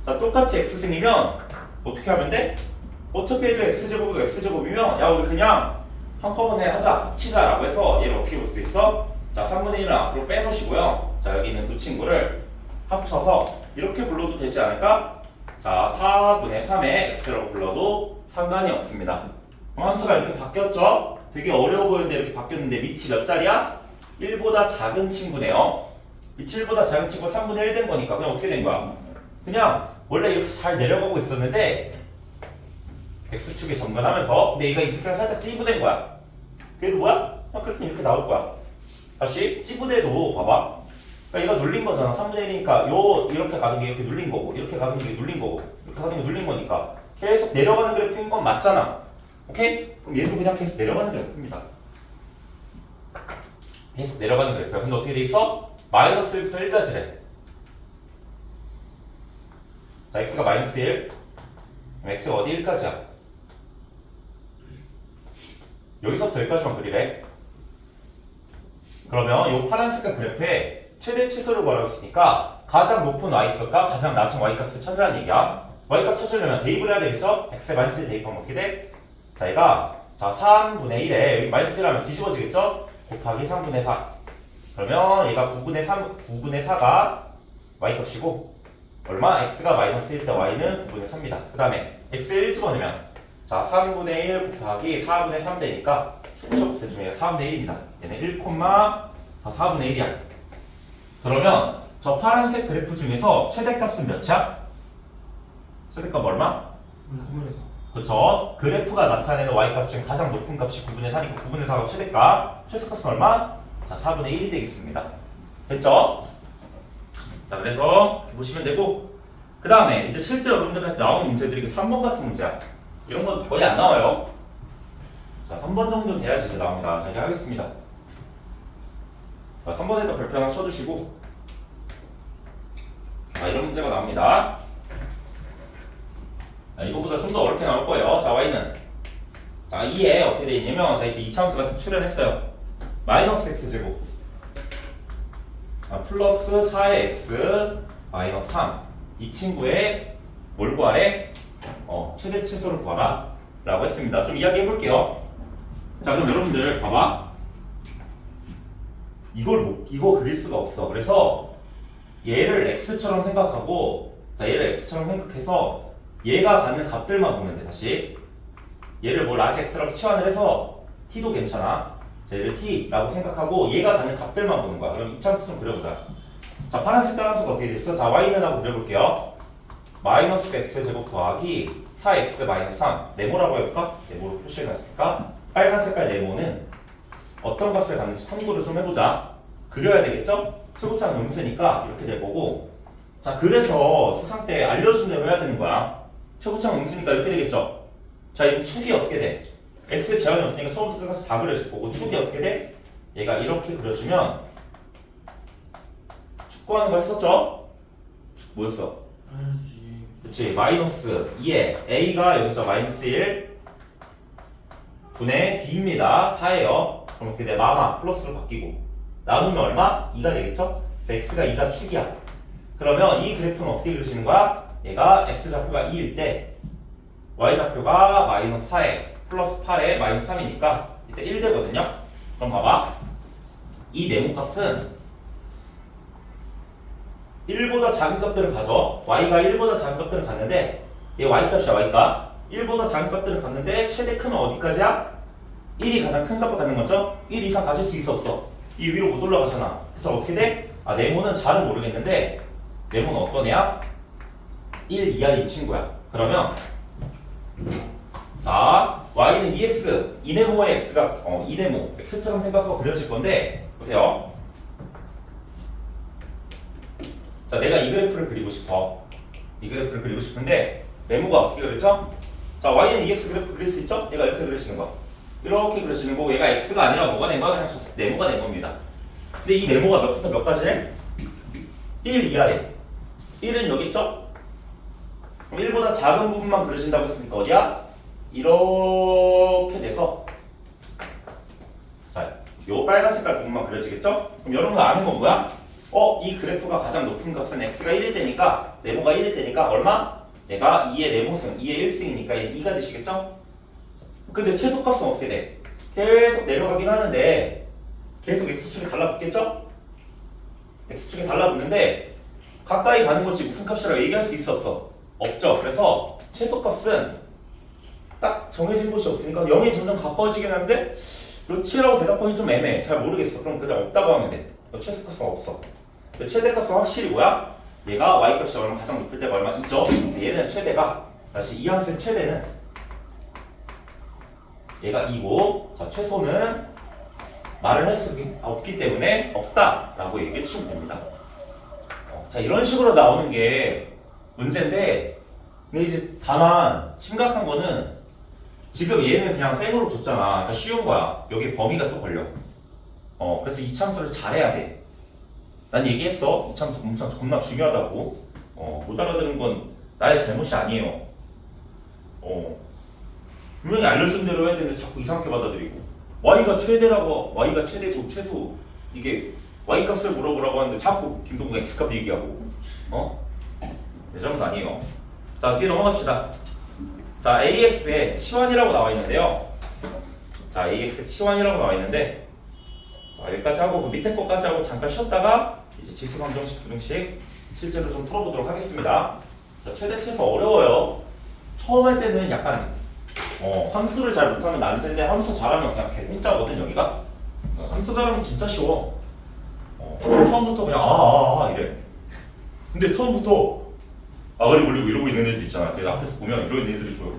자 똑같이 x승이면 어떻게 하면 돼? 어차피 얘도 x제곱이고 x제곱이면 야 우리 그냥 한꺼번에 하자 합치자라고 해서 얘를 어떻게 볼 수 있어? 자 3분의 1은 앞으로 빼놓으시고요. 자 여기 있는 두 친구를 합쳐서 이렇게 불러도 되지 않을까? 자 4분의 3의 x라고 불러도 상관이 없습니다. 함수가 이렇게 바뀌었죠? 되게 어려워 보이는데 이렇게 바뀌었는데 밑이 몇 자리야? 1보다 작은 친구네요. 밑이 1보다 작은 친구 3분의 1 된 거니까 그냥 어떻게 된 거야? 그냥 원래 이렇게 잘 내려가고 있었는데 x축에 전관하면서 근데 얘가 이 스케일이 살짝 찌부된 거야. 그래도 뭐야? 그래프는 이렇게 나올 거야. 다시 찌부대도 봐봐. 그러니까 얘가 눌린 거잖아. 3분의 1이니까 요 이렇게 가는 게 이렇게 눌린 거고 이렇게 가는 게 눌린 거고 이렇게 가는 게 눌린 거니까 계속 내려가는 그래프인 건 맞잖아. 오케이? 그럼 얘도 그냥 계속 내려가는 그래프입니다. 계속 내려가는 그래프야. 근데 어떻게 돼 있어? 마이너스 1부터 1까지래. 자 x가 마이너스 1 그럼 x가 어디 1까지야? 여기서부터 여기까지만 그리래. 그러면 이 파란색깔 그래프에 최대 치수를 구하라고 했으니까 가장 높은 y값과 가장 낮은 y값을 찾으라는 얘기야. y값 찾으려면 대입을 해야 되겠죠? x에 마이너스 1 대입하면 어떻게 돼? 자 얘가 자 3분의 1에 여기 마이너스 1 하면 뒤집어지겠죠? 곱하기 3분의 4 그러면 얘가 9분의 4가 y값이고 얼마? x가 마이너스 1 때 y는 9분의 4입니다. 그 다음에 x에 1 집어넣으면 자 3분의 1 곱하기 4분의 3 되니까 슈퍼셔프스 중에 4분의 1입니다. 얘는 1, 4분의 1이야. 그러면 저 파란색 그래프 중에서 최대값은 몇이야? 최대값 얼마? 9분의 4. 그쵸? 그래프가 나타내는 y-값 중 가장 높은 값이 9분의 4니까 9분의 4가 최대값. 최소값은 얼마? 자, 4분의 1이 되겠습니다. 됐죠? 자, 그래서 이렇게 보시면 되고, 그 다음에 이제 실제 여러분들한테 나오는 문제들이 3번 같은 문제야. 이런 건 거의 안 나와요. 자, 3번 정도 돼야지 이제 나옵니다. 자, 이제 하겠습니다. 자, 3번에다 별표 하나 쳐주시고, 자, 이런 문제가 나옵니다. 자, 이거보다 좀 더 어렵게 나올 거예요. 자, y는 자, 2에 어떻게 돼 있냐면, 자, 이제 이차함수가 출현했어요. 마이너스 x제곱 플러스 4의 x 마이너스 3. 이 친구의 뭘 구하래? 최대 최소를 구하라 라고 했습니다. 좀 이야기해 볼게요. 자, 그럼 여러분들 봐봐. 이거 그릴 수가 없어. 그래서 얘를 x처럼 생각하고, 자, 얘를 x처럼 생각해서 얘가 갖는 값들만 보면 돼. 다시 얘를 뭐 라지 x라고 치환을 해서 t도 괜찮아. 자, 얘를 t라고 생각하고 얘가 갖는 값들만 보는 거야. 그럼 이차함수 좀 그려보자. 자, 파란색 함수가 어떻게 됐어? 자, y는 하고 그려볼게요. 마이너스 x제곱 더하기 4x 마이너스 3. 네모라고 해볼까? 네모로 표시해놨으니까 빨간 색깔 네모는 어떤 값을 갖는지 탐구를 좀 해보자. 그려야 되겠죠? 최고차는 음수니까 이렇게 내보고, 자, 그래서 수상 때 알려준 대로 해야 되는 거야. 최고차는 음수니까 이렇게 되겠죠? 자, 이 축이 어떻게 돼? x 제한이 없으니까 처음부터 끝까지 다 그려질 거고, 축이 어떻게 돼? 얘가 이렇게 그려주면 축 구하는 거 했었죠? 축 뭐였어? 그치, 마이너스 2에 a가 여기서 마이너스 1 분의 b입니다. 4예요. 그럼 어떻게 돼? 마마 플러스로 바뀌고 나누면 얼마? 2가 되겠죠? 그래서 x가 2가 축이야. 그러면 이 그래프는 어떻게 그리시는 거야? 얘가 x좌표가 2일 때 y좌표가 마이너스 4에 플러스 8에 마이너스 3이니까 이때 1 되거든요. 그럼 봐봐, 이 네모값은 1보다 작은 값들을 가져. y가 1보다 작은 값들을 갔는데, 얘 y값이야. y가 1보다 작은 값들을 갔는데 최대 크면 어디까지야? 1이 가장 큰 값을 갖는 거죠? 1 이상 가질 수 있어 없어? 이 위로 못 올라가잖아. 그래서 어떻게 돼? 네모는 잘은 모르겠는데 네모는 어떤 애야? 1 이하 이 친구야. 그러면 자, y는 2x, 이 네모의 x가 이 네모 x처럼 생각하고 그려질 건데, 보세요. 자, 내가 이 그래프를 그리고 싶어. 이 그래프를 그리고 싶은데 네모가 어떻게 그렸죠? 자, y는 2x 그래프 그릴 수 있죠? 얘가 이렇게 그려지는 거. 이렇게 그려지는 거고, 얘가 x가 아니라 뭐가 된 거야? 그냥 네모가 된 겁니다. 근데 이 네모가 몇부터 몇까지래? 1 이하래. 1은 여기 있죠? 그럼 1보다 작은 부분만 그려진다고 했으니까 어디야? 이렇게 돼서, 자, 요 빨간 색깔 부분만 그려지겠죠? 그럼 여러분 아는 건 뭐야? 이 그래프가 가장 높은 값은 x가 1일 때니까, 네모가 1일 때니까 얼마? 얘가 2의 네모승, 2의 1승이니까 얘 2가 되시겠죠? 근데 최소값은 어떻게 돼? 계속 내려가긴 하는데 계속 x축에 달라붙겠죠? x축에 달라붙는데 가까이 가는 거지 무슨 값이라고 얘기할 수 있어 없어? 없죠. 그래서 최소값은 딱 정해진 곳이 없으니까 0이 점점 가까워지긴 하는데 몇이라고 대답하기 좀 애매해. 잘 모르겠어. 그럼 그냥 없다고 하면 돼. 최소값은 없어. 근데 최대값은 확실히 뭐야? 얘가 y값이 얼마 가장 높을 때가 얼마? 2죠. 그래서 얘는 최대가, 다시 이 함수의 최대는 얘가 2고, 자, 최소는 말을 할 수 없기 때문에 없다라고 얘기해 주시면 됩니다. 자, 이런 식으로 나오는 게 문제인데, 근데 이제 다만 심각한 거는 지금 얘는 그냥 생으로 줬잖아. 그러니까 쉬운 거야. 여기 범위가 또 걸려. 그래서 이 참수를 잘해야 돼. 난 얘기했어. 이 참수 엄청 겁나 중요하다고. 못 알아듣는 건 나의 잘못이 아니에요. 분명히 알려준 대로 해야 되는데 자꾸 이상하게 받아들이고, y가 최대라고, y가 최대고 최소, 이게 y 값을 물어보라고 하는데 자꾸 김동국 x 값 얘기하고, 내 잘못 아니에요. 자, 뒤에 넘어갑시다. 자, ax의 치환이라고 나와 있는데요. 자, ax의 치환이라고 나와 있는데, 자, 여기까지 하고 그 밑에 거까지 하고 잠깐 쉬었다가 이제 지수 방정식 부등식 실제로 좀 풀어보도록 하겠습니다. 자, 최대 최소 어려워요. 처음 할 때는 약간 함수를 잘 못하면 난제인데 함수 잘하면 그냥 개공짜거든. 여기가 함수 잘하면 진짜 쉬워. 처음부터 그냥 이래. 근데 처음부터 아가리 올리고 이러고 있는 애들 있잖아. 내가 앞에서 보면 이런 애들이 보여.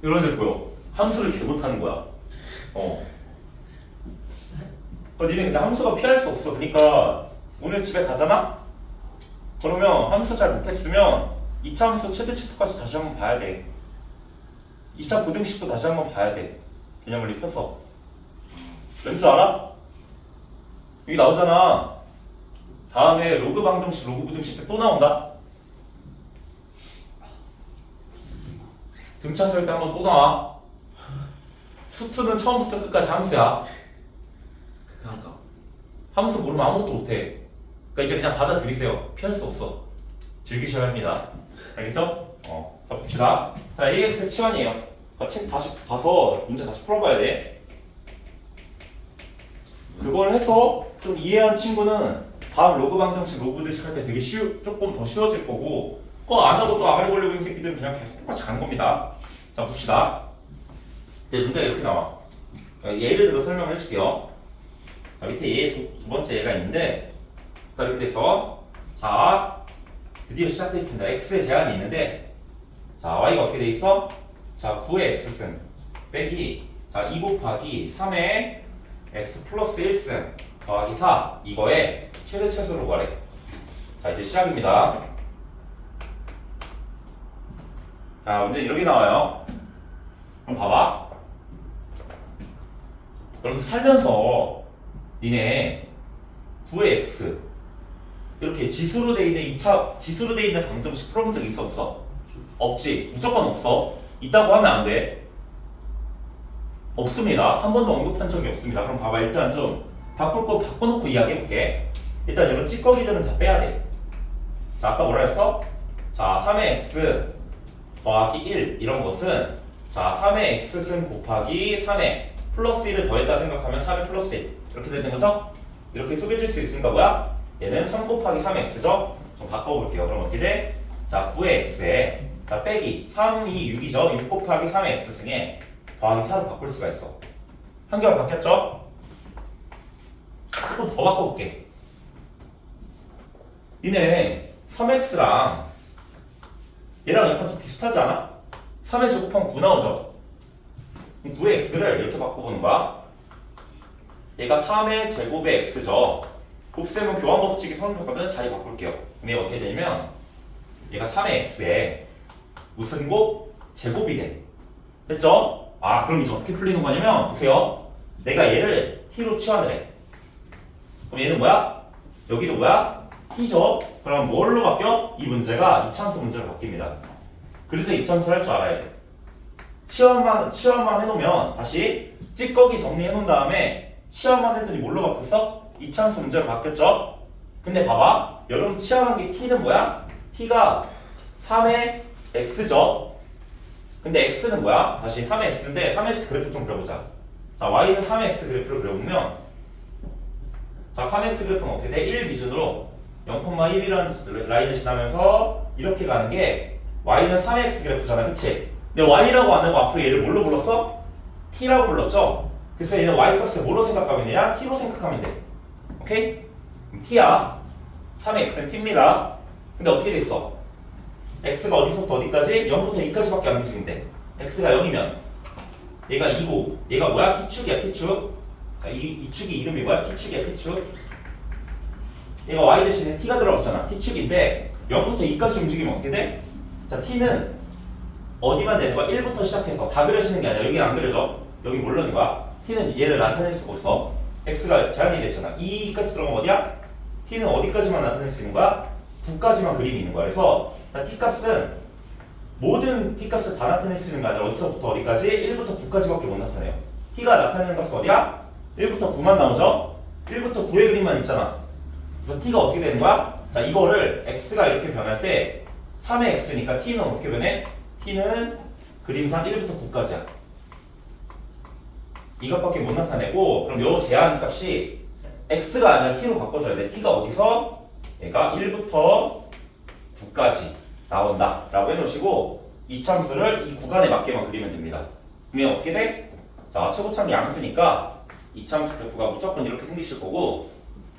이런 애 보여. 함수를 개 못하는 거야. 니네 근데 함수가 피할 수 없어. 그러니까 오늘 집에 가잖아? 그러면 함수 잘 못했으면 2차 함수 최대 치수까지 다시 한번 봐야 돼. 2차 고등식도 다시 한번 봐야 돼. 개념을 입혀서. 왠 줄 알아? 여기 나오잖아. 다음에 로그 방정식, 로그 부등식 때 또 나온다. 등차 쓸 때 한번 또 나와. 수투는 처음부터 끝까지 함수야. 극한값. 함수 모르면 아무것도 못해. 그러니까 이제 그냥 받아들이세요. 피할 수 없어. 즐기셔야 합니다. 알겠죠? 자 봅시다. 자 AX의 치환이에요. 책 다시 봐서 문제 다시 풀어봐야 돼. 그걸 해서 좀 이해한 친구는 다음 로그 방정식, 로그 부등식 할 때 되게 조금 더 쉬워질 거고, 그거 안 하고 또 아가리 걸리고 있는 새끼들은 그냥 계속 똑같이 가는 겁니다. 자 봅시다. 이제 문제가 이렇게 나와. 예를 들어 설명을 해줄게요. 자, 밑에 얘 두 번째 얘가 있는데, 자 이렇게 돼서 자 드디어 시작되었습니다. x의 제한이 있는데, 자 y가 어떻게 돼 있어? 자 9의 x승 빼기 자 2 곱하기 3의 x 플러스 1승 더하기 4 이거에 최대 최소를 구하래. 자 이제 시작입니다. 자 문제 이렇게 나와요. 그럼 봐봐. 여러분 살면서 니네 9의 x 이렇게 지수로 돼 있는 2차 지수로 돼 있는 방정식 풀어본 적 있어 없어? 없지. 무조건 없어. 있다고 하면 안 돼. 없습니다. 한 번도 언급한 적이 없습니다. 그럼 봐봐. 일단 좀 바꿀 거 바꿔놓고 이야기해볼게. 일단 이런 찌꺼기들은 다 빼야 돼. 자 아까 뭐라 했어? 자 3의 x 더하기 1 이런 것은 자 3의 x승 곱하기 3의 플러스 1을 더했다 생각하면 3의 플러스 1 이렇게 되는 거죠? 이렇게 쪼개질 수 있으니까 뭐야? 얘는 3 곱하기 3x죠? 좀 바꿔볼게요. 그럼 어떻게 돼? 자 9의 x에 자 빼기 3, 2, 6이죠? 6 곱하기 3의 x승에 더하기 4로 바꿀 수가 있어. 한결 바뀌었죠? 조금 더 바꿔볼게. 니네 3x랑 얘랑 약간 좀 비슷하지 않아? 3의 제곱하면 9 나오죠? 9의 x를 이렇게 바꿔보는 거야. 얘가 3의 제곱의 x죠. 곱셈은 교환 법칙에 성립하면 자리 바꿀게요. 그럼 얘가 어떻게 되냐면 얘가 3의 x에 무슨 곱? 제곱이 돼. 됐죠? 아 그럼 이제 어떻게 풀리는 거냐면 보세요. 내가 얘를 t로 치환을 해. 그럼 얘는 뭐야? 여기도 뭐야? t죠? 그럼 뭘로 바뀌어? 이 문제가 이차함수 문제로 바뀝니다. 그래서 이차함수를 할 줄 알아야 돼. 치환만 해놓으면 다시 찌꺼기 정리해 놓은 다음에 치환만 했더니 뭘로 바뀌었어? 이차함수 문제로 바뀌었죠? 근데 봐봐. 여러분 치환한 게 t는 뭐야? t가 3의 x죠? 근데 x는 뭐야? 다시 3의 x인데 3의 x 그래프 좀 그려보자. 자 y는 3의 x 그래프를 그려보면 자 3의 x 그래프는 어떻게 돼? 1 기준으로 0,1이라는 라인을 지나면서 이렇게 가는 게 y는 3의 x 그래프잖아. 그치? 근데 y라고 안 하고 앞으로 얘를 뭘로 불렀어? t라고 불렀죠? 그래서 얘는 y 값을 뭐로 생각하면 되냐? t로 생각하면 돼. 오케이? 그럼 t야. 3의 x는 t입니다. 근데 어떻게 됐어? x가 어디서부터 어디까지? 0부터 2까지밖에 안 움직인대. x가 0이면 얘가 2고 얘가 뭐야? t축이야 t축. 자, 이 축이 이름이 뭐야? t축이야 t축. 얘가 y 대신에 t가 들어갔잖아. t축인데 0부터 2까지 움직이면 어떻게 돼? 자 t는 어디만 되는 거야? 1부터 시작해서 다 그려지는 게 아니라 여기 안 그려져. 여기 몰라는 거야. t는 얘를 나타낼 수가 있어. x가 제한이 됐잖아. 2까지 들어가면 어디야? t는 어디까지만 나타낼 수 있는 거야? 9까지만 그림이 있는 거야. 그래서 자, t값은 모든 t값을 다 나타낼 수 있는 게 아니라 어디서부터 어디까지? 1부터 9까지밖에 못 나타내요. t가 나타내는 값은 어디야? 1부터 9만 나오죠? 1부터 9의 그림만 있잖아. 그래서 t가 어떻게 되는 거야? 자 이거를 x가 이렇게 변할 때 3의 x니까 t는 어떻게 변해? t는 그림상 1부터 9까지야. 이것밖에 못 나타내고 그럼 요 제한 값이 x가 아니라 t로 바꿔줘야 돼. t가 어디서? 얘가 1부터 9까지 나온다 라고 해놓으시고 이차함수를 이 구간에 맞게만 그리면 됩니다. 그러면 어떻게 돼? 자 최고차는 양수니까 이차함수 그래프가 무조건 이렇게 생기실 거고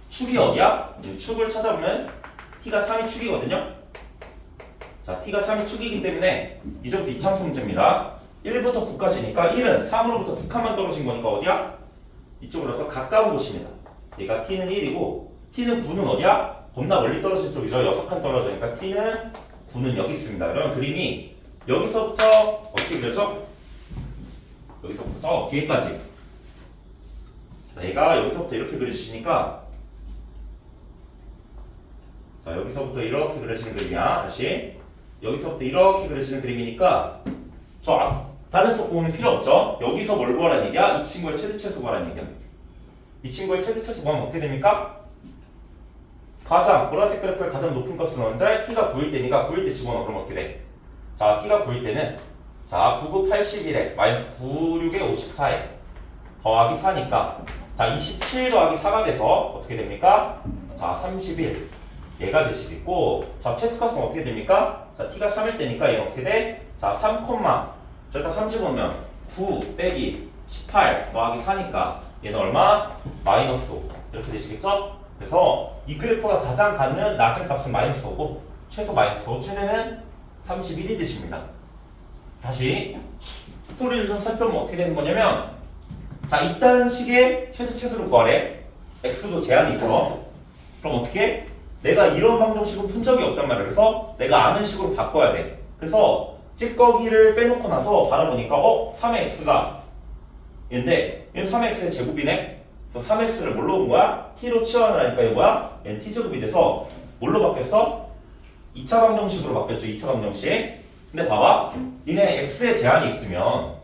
축이 어디야? 축을 찾아보면 t가 3이 축이거든요. 자 t가 3이 축이기 때문에 이제부터 이차함수 문제입니다. 1부터 9까지니까 1은 3으로부터 2칸만 떨어진 거니까 어디야? 이쪽으로 해서 가까운 곳입니다. 얘가 t는 1이고 t는 9는 어디야? 겁나 멀리 떨어진 쪽이죠. 6칸 떨어지니까 t는 9는 여기 있습니다. 그러면 그림이 여기서부터 어떻게 그려져? 여기서부터 저 뒤에까지. 자, 얘가 여기서부터 이렇게 그려주시니까 자, 여기서부터 이렇게 그려지는 그림이야. 다시 여기서부터 이렇게 그려지는 그림이니까 다른 쪽 보면 필요 없죠. 여기서 뭘 구하라는 얘기야? 이 친구의 최대치수 구하라는 얘기야. 이 친구의 최대치수 구하면 어떻게 됩니까? 가장 보라색 그래프의 가장 높은 값은 언제? t가 9일 때니까 9일 때 집어넣어. 그럼 어떻게 돼? 자, t가 9일 때는 자, 99, 81에 마이너스 96에 54에 더하기 4니까 자, 27 더하기 4가 돼서 어떻게 됩니까? 자, 31 얘가 되시겠고 자, 최소값은 어떻게 됩니까? 자, t가 3일 때니까 얘는 어떻게 돼? 자, 3, 저기다 30 오면 9 빼기 18 더하기 4니까 얘는 얼마? 마이너스 5 이렇게 되시겠죠? 그래서 이 그래프가 가장 갖는 낮은 값은 마이너스 5고 최소 마이너스 5, 최대는 31이 되십니다. 다시 스토리를 좀 살펴보면 어떻게 되는 거냐면 자, 이딴 식의 최소를 구하래. x도 제한이 있어. 그럼 어떻게? 내가 이런 방정식은 푼 적이 없단 말이야. 그래서 내가 아는 식으로 바꿔야 돼. 그래서 찌꺼기를 빼놓고 나서 바라보니까 3의 x가 얘인데 얘는 3의 x의 제곱이네. 그래서 3x를 뭘로 본 거야? t로 치환하니까 이거 뭐야? 얘는 t제곱이 돼서 뭘로 바뀌었어? 2차 방정식으로 바뀌었죠. 2차 방정식. 근데 봐봐. 얘네 x의 제한이 있으면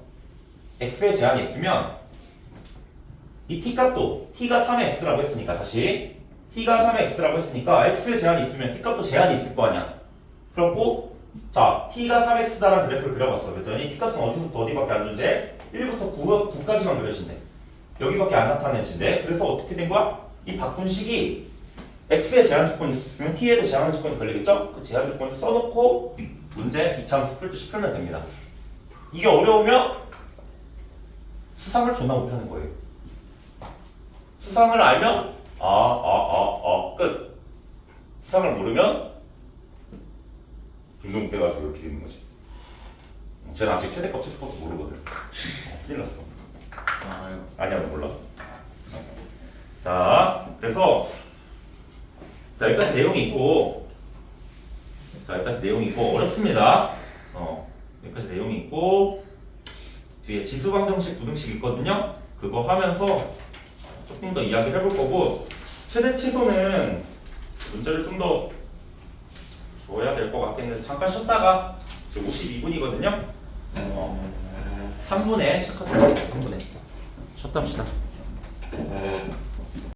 이 t값도 t가 3의 x라고 했으니까 다시 t가 3의 x라고 했으니까 x의 제한이 있으면 t값도 제한이 있을 거 아니야. 그렇고 자, t가 3x다라는 그래프를 그려봤어. 그랬더니 t값은 어디서부터 어디밖에 안 존재해? 1부터 9까지만 그려진대. 여기밖에 안 나타내진대. 그래서 어떻게 된 거야? 이 바꾼 식이 x에 제한 조건이 있었으면 t에도 제한 조건이 걸리겠죠? 그 제한 조건을 써놓고 문제 2차 함수 풀듯이 풀면 됩니다. 이게 어려우면 수상을 존나 못하는 거예요. 수상을 알면 끝. 수상을 모르면 빙동 빼가지고 이렇게 되는 거지. 쟤는 아직 최대값 최소값도 모르거든. 큰일 났어. 아니야, 너 몰라. 자, 그래서 자, 여기까지 내용이 있고 어렵습니다. 여기까지 내용이 있고 뒤에 지수방정식, 부등식 있거든요. 그거 하면서 조금 더 이야기를 해볼 거고 최대치소는 문제를 좀 더 줘야 될 것 같겠는데 잠깐 쉬었다가 지금 52분이거든요. 3분에 시작하도록 3분에 쉬었다 합시다.